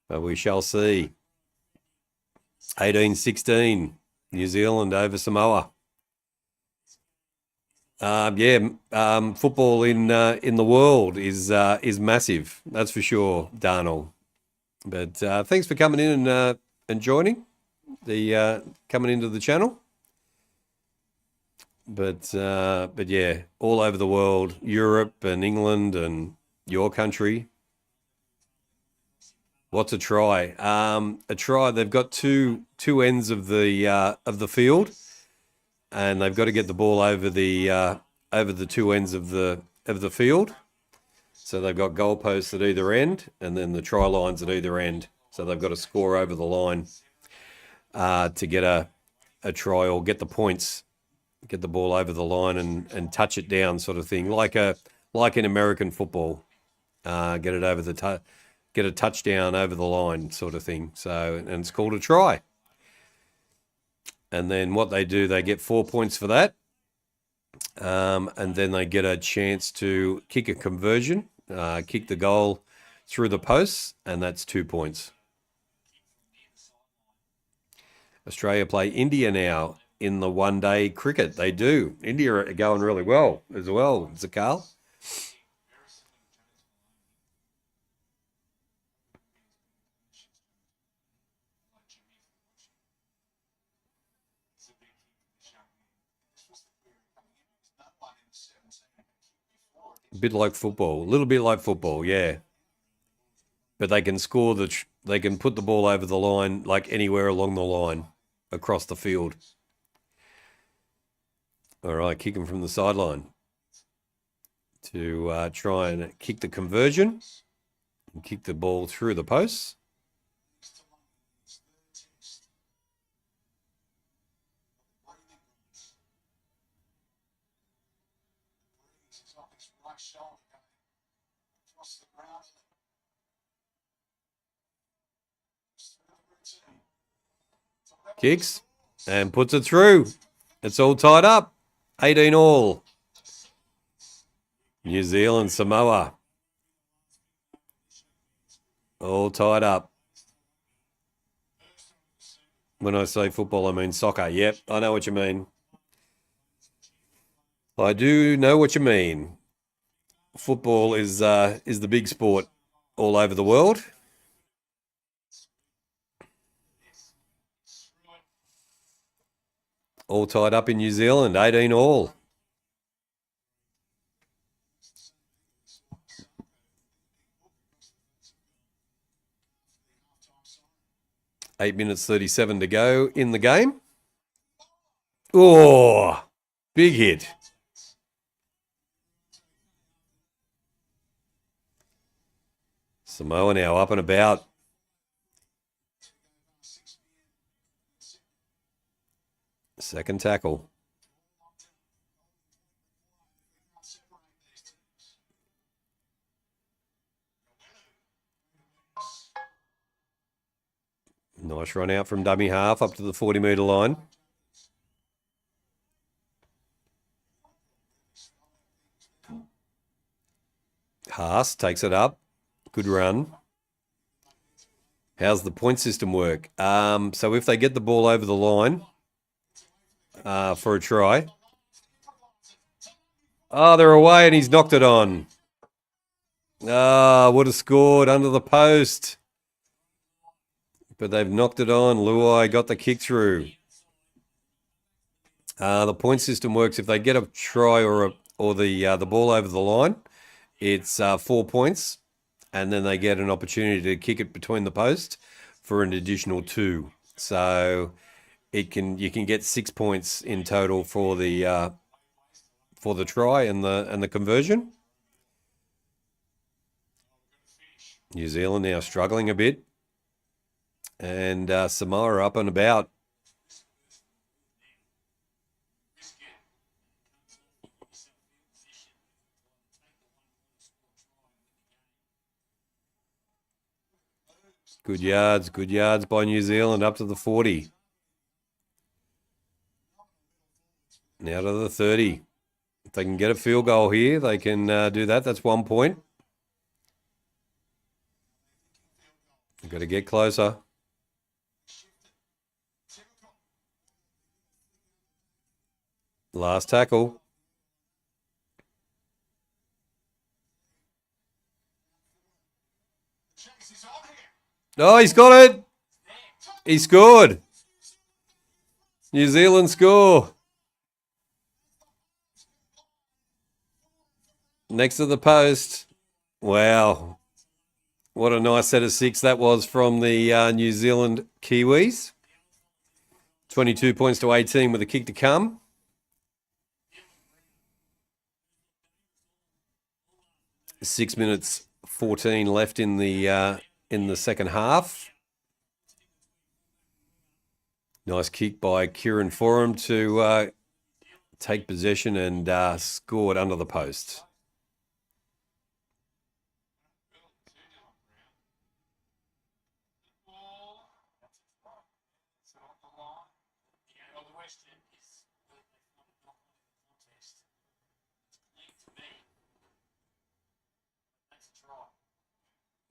But we shall see. 18-16. New Zealand over Samoa. Football in the world is massive. That's for sure, Darnell. But thanks for coming in and joining coming into the channel. But yeah, all over the world, Europe and England and your country. What's a try? A try. They've got two ends of the field. And they've got to get the ball over the two ends of the field. So they've got goalposts at either end, and then the try lines at either end. So they've got to score over the line to get a try or get the points, get the ball over the line and touch it down, sort of thing, like in American football. Get it over get a touchdown over the line, sort of thing. So, and it's called a try. And then what they do, they get 4 points for that. And then they get a chance to kick a conversion, kick the goal through the posts, and that's 2 points. Australia play India now in the one-day cricket. They do. India are going really well as well, Zakal. A bit like football, a little bit like football, yeah. But they can score they can put the ball over the line like anywhere along the line across the field. All right, kick them from the sideline to try and kick the conversion and kick the ball through the posts. Kicks and puts it through. It's all tied up. 18 all. New Zealand, Samoa. All tied up. When I say football, I mean soccer. Yep, I know what you mean. I do know what you mean. Football is the big sport all over the world. All tied up in New Zealand, 18 all. Eight minutes 37 to go in the game. Oh, big hit. Samoa now up and about. Second tackle. Nice run out from dummy half up to the 40-metre line. Haas takes it up. Good run. How's the point system work? So if they get the ball over the line for a try. Oh, they're away and he's knocked it on. Would have scored under the post. But they've knocked it on. Luai got the kick through. The point system works if they get a try or the ball over the line. It's 4 points, and then they get an opportunity to kick it between the post for an additional 2. So you can get 6 points in total for the try and the conversion. New Zealand now struggling a bit. And Samoa up and about. Good yards by New Zealand up to the 40. Now to the 30. If they can get a field goal here, they can do that. That's 1 point. Got to get closer. Last tackle. Oh, he's got it. He scored. New Zealand score. Next to the post. Wow. What a nice set of 6 that was from the New Zealand Kiwis. 22 points to 18 with a kick to come. Six minutes 14 left in the second half. Nice kick by Kieran Forum to take possession and scored under the post.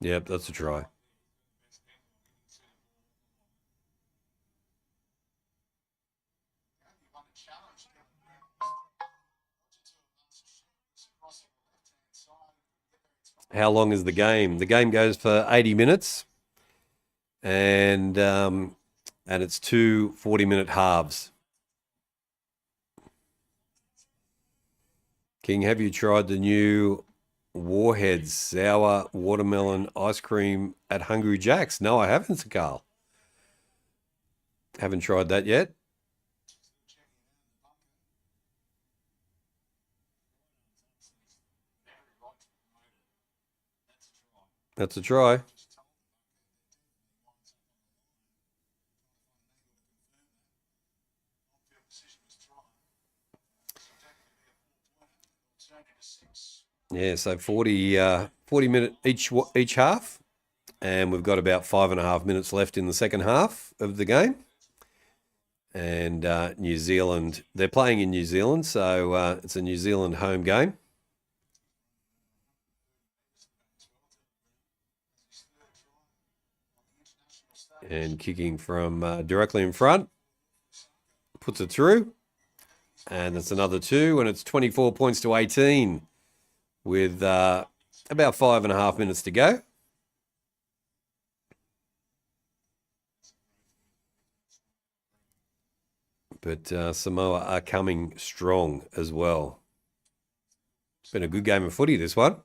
Yep, that's a try. How long is the game? The game goes for 80 minutes, and it's two 40-minute halves. King, have you tried the new Warheads sour watermelon ice cream at Hungry Jack's? No, I haven't, Sir Carl. Haven't tried that yet. That's a try. Yeah, so 40 minute each half, and we've got about 5.5 minutes left in the second half of the game. And New Zealand, they're playing in New Zealand, so it's a New Zealand home game. And kicking from directly in front, puts it through, and that's another 2, and it's 24 points to 18 with about 5.5 minutes to go. But Samoa are coming strong as well. It's been a good game of footy, this one.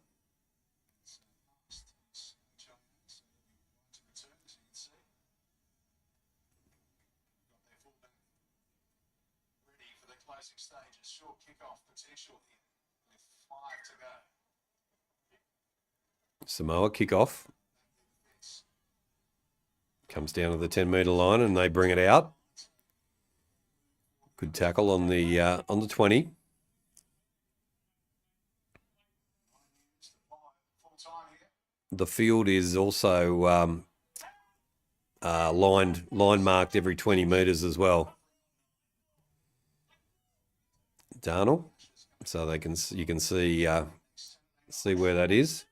Samoa kick off. Comes down to the 10-metre line and they bring it out. Good tackle on the 20. The field is also line marked every 20 metres as well. Darnell, so you can see where that is.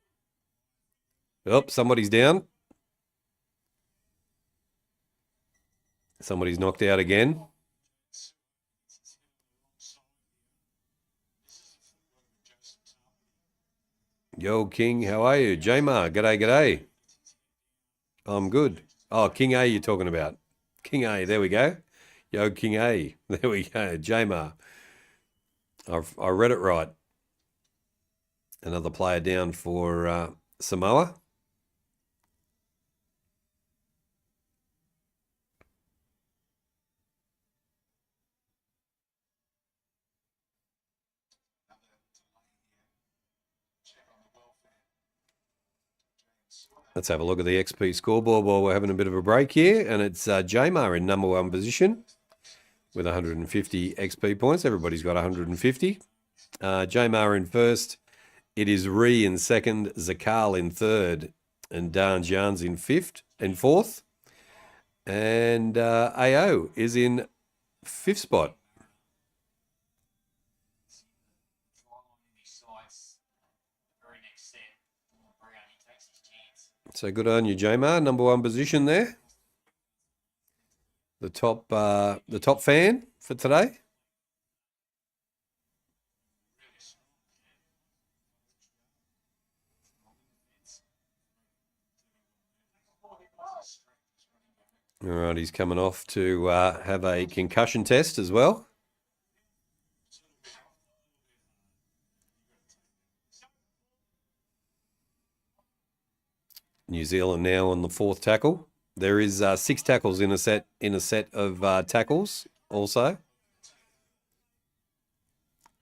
Oh, somebody's down. Somebody's knocked out again. Yo, King, how are you? Jamar, g'day. I'm good. Oh, King A you're talking about. King A, there we go. Yo, King A, there we go. Jamar. I read it right. Another player down for Samoa. Let's have a look at the XP scoreboard while we're having a bit of a break here. And it's Jamar in number 1 position with 150 XP points. Everybody's got 150. Jamar in first. It is Ree in second, Zakal in third, and Dan Jans in fourth. And AO is in 5th spot. So good on you, Jamar. Number 1 position there. The top fan for today. All right, he's coming off to have a concussion test as well. New Zealand now on the 4th tackle. There is 6 tackles in a set of tackles also.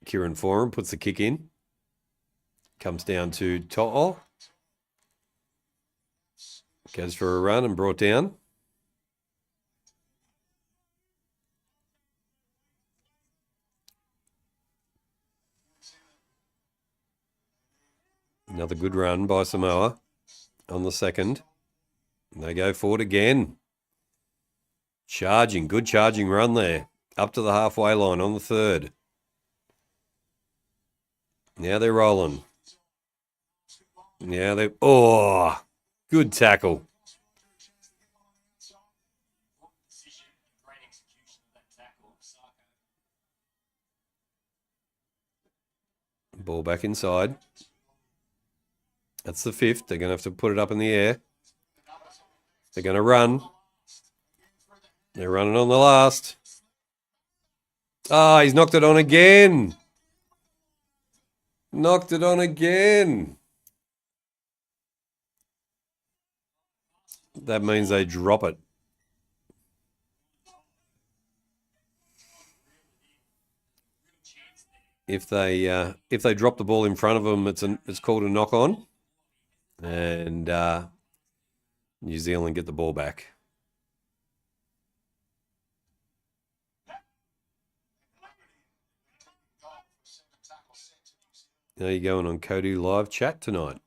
Kieran Foran puts the kick in. Comes down to Toa. Goes for a run and brought down. Another good run by Samoa on the second. And they go forward again. Good charging run there. Up to the halfway line on the third. Now they're rolling. Now they're... Oh! Good tackle. Ball back inside. That's the 5th. They're going to have to put it up in the air. They're going to run. They're running on the last. Ah, he's knocked it on again. Knocked it on again. That means they drop it. If they drop the ball in front of them, it's called a knock on, and New Zealand get the ball back. How are you going on Cody Live Chat tonight?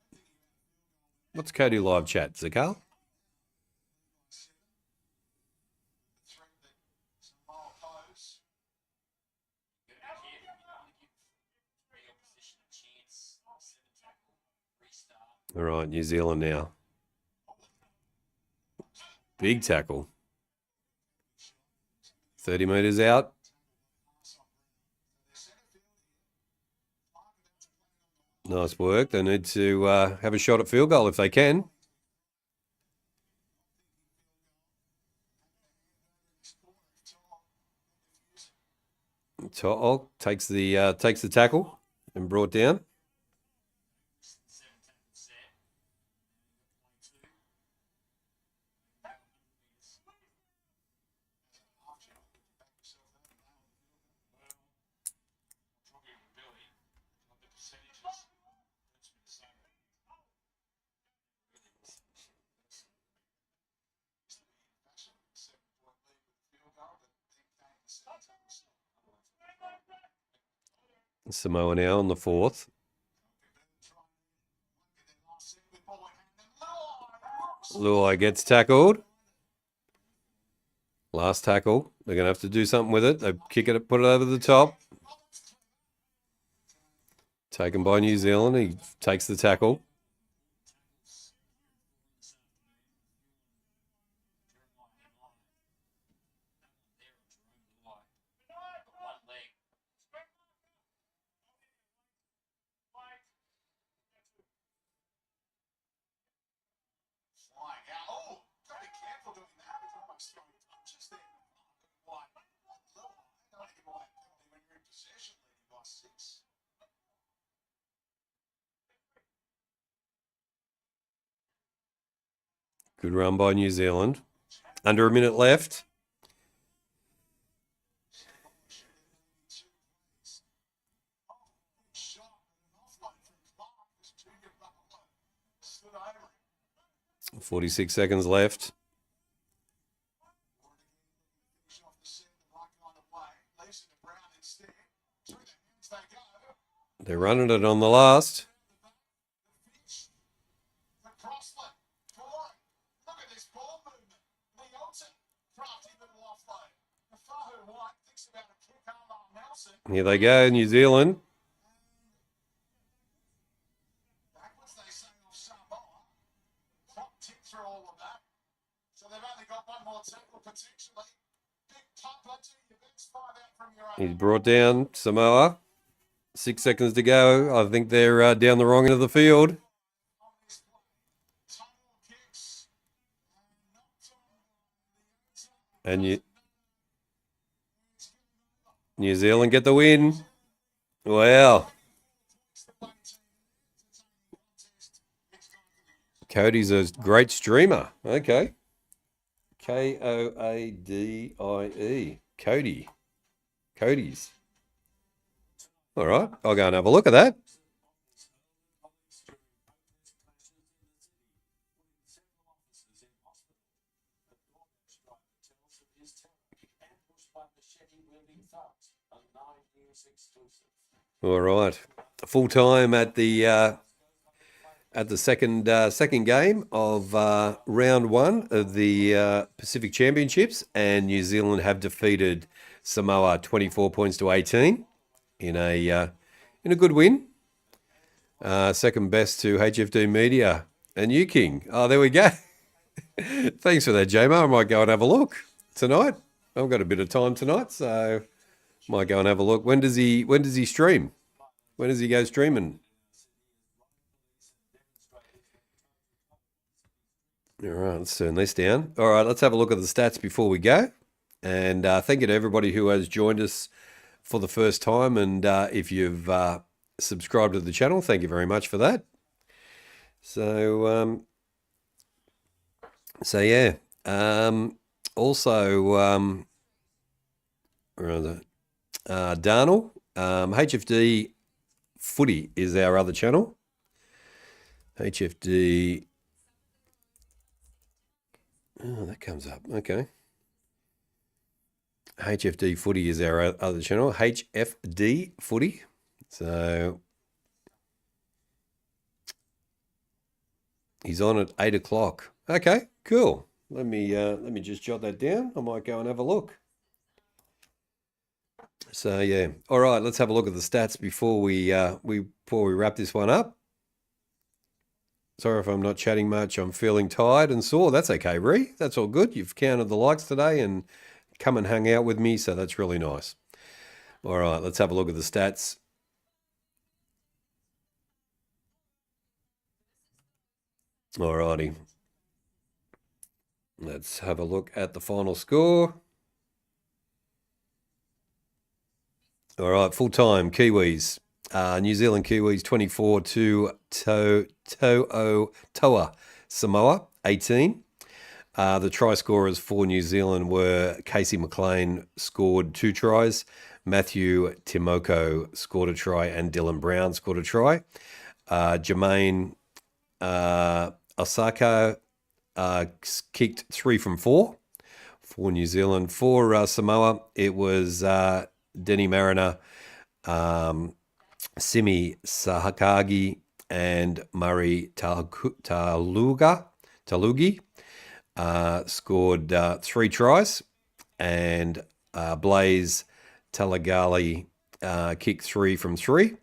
What's Cody Live Chat, Zakal? All right, New Zealand now. Big tackle. 30 metres out. Nice work. They need to have a shot at field goal if they can. Toa takes the tackle and brought down. Samoa now on the 4th. Luai gets tackled. Last tackle. They're going to have to do something with it. They kick it, put it over the top. Taken by New Zealand. He takes the tackle. Good run by New Zealand. Under a minute left. .46 seconds left. They're running it on the last. Here they go, New Zealand. He's brought down Samoa. 6 seconds to go. I think they're down the wrong end of the field. And New Zealand get the win. Wow. Cody's a great streamer. Okay. Koadie. Cody. Cody's. All right. I'll go and have a look at that. All right. Full time at the second game of round 1 of the Pacific Championships, and New Zealand have defeated Samoa 24 points to 18 in a good win. Second best to HFD Media And you, King. Oh, there we go. Thanks for that, J-Mo. I might go and have a look tonight. I've got a bit of time tonight, so might go and have a look. When does he stream? When does he go streaming? All right, let's turn this down. All right, let's have a look at the stats before we go. And thank you to everybody who has joined us for the first time. And if you've subscribed to the channel, thank you very much for that. So, yeah. Also, Darnell, HFD Footy is our other channel. HFD. Oh, that comes up. Okay. HFD Footy is our other channel. HFD Footy. So he's on at 8 o'clock. Okay, cool. Let me just jot that down. I might go and have a look. So yeah. All right, let's have a look at the stats before we wrap this one up. Sorry if I'm not chatting much. I'm feeling tired and sore. That's okay, Ree. That's all good. You've counted the likes today and come and hang out with me, so that's really nice. All right, let's have a look at the stats. All righty. Let's have a look at the final score. All right, full-time Kiwis. New Zealand Kiwis 24 to Toa Samoa 18. The try scorers for New Zealand were Casey McLean scored 2 tries, Matthew Timoko scored a try, and Dylan Brown scored a try. Jermaine Osaka kicked 3 from 4 for New Zealand. For Samoa, it was Denny Mariner, Simi Sahakagi, and Murray Talugi scored 3 tries, and Blaze Talagali kicked 3 from 3.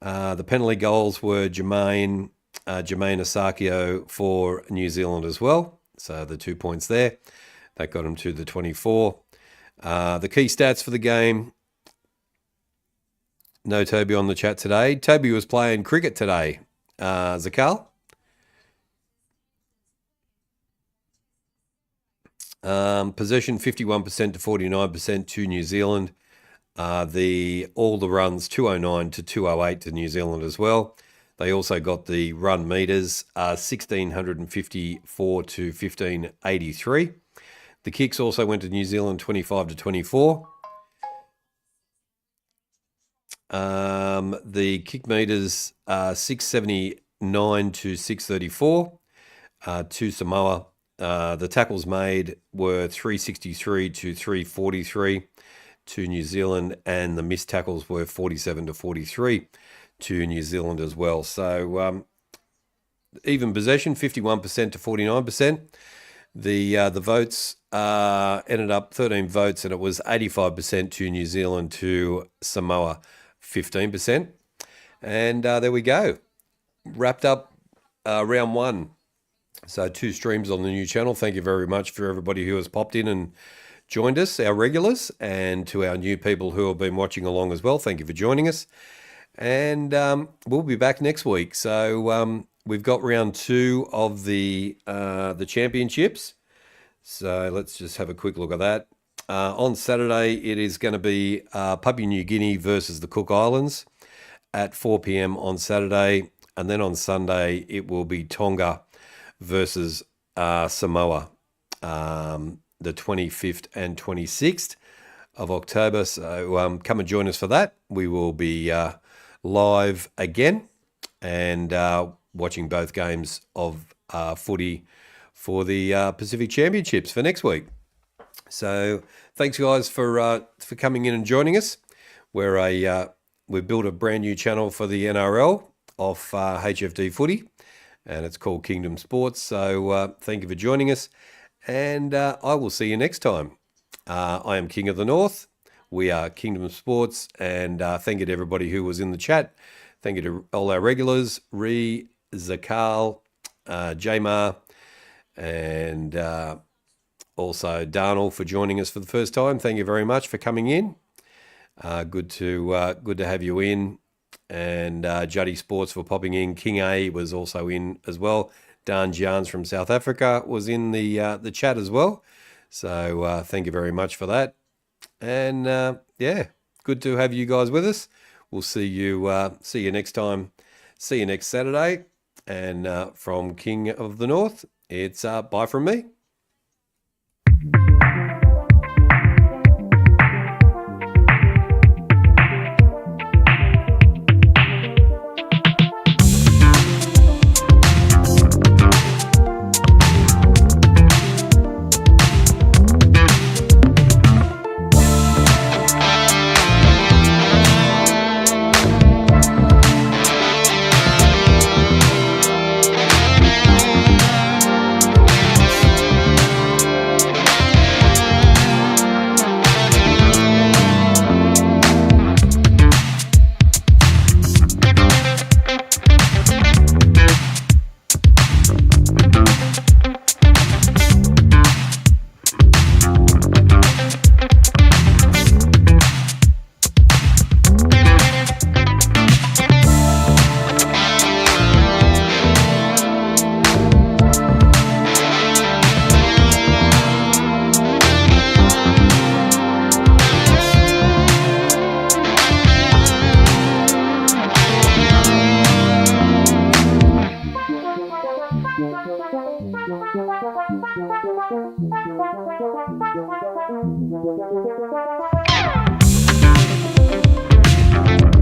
The penalty goals were Jermaine Asakio for New Zealand as well. So the 2 points there. That got him to the 24. The key stats for the game. No Toby on the chat today. Toby was playing cricket today. Zakal? Possession 51% to 49% to New Zealand. All the runs 209 to 208 to New Zealand as well. They also got the run meters 1654 to 1583. The kicks also went to New Zealand 25 to 24. The kick meters 679 to 634 to Samoa. The tackles made were 363 to 343 to New Zealand, and the missed tackles were 47 to 43 to New Zealand as well. So even possession 51% to 49%. The votes ended up 13 votes, and it was 85% to New Zealand to Samoa 15%. And there we go. Wrapped up round 1. So 2 streams on the new channel. Thank you very much for everybody who has popped in and joined us, our regulars, and to our new people who have been watching along as well. Thank you for joining us. And we'll be back next week. So we've got round 2 of the championships. So let's just have a quick look at that. On Saturday, it is going to be Papua New Guinea versus the Cook Islands at 4 p.m. on Saturday. And then on Sunday, it will be Tonga versus Samoa, the 25th and 26th of October. So come and join us for that. We will be live again and watching both games of footy for the Pacific Championships for next week. So thanks, guys, for coming in and joining us. We've built a brand new channel for the NRL off HFD Footy, and it's called Kingdom Sports. So thank you for joining us, and I will see you next time. I am King of the North. We are Kingdom Sports, and thank you to everybody who was in the chat. Thank you to all our regulars, Ree, Zakal, Jamar, and also Darnell for joining us for the first time. Thank you very much for coming in. Good to have you in, and Juddy Sports for popping in. King A was also in as well. Dan Jans from South Africa was in the chat as well. So thank you very much for that. And yeah, good to have you guys with us. We'll see you next time. See you next Saturday. And from King of the North, it's bye from me. Thank you.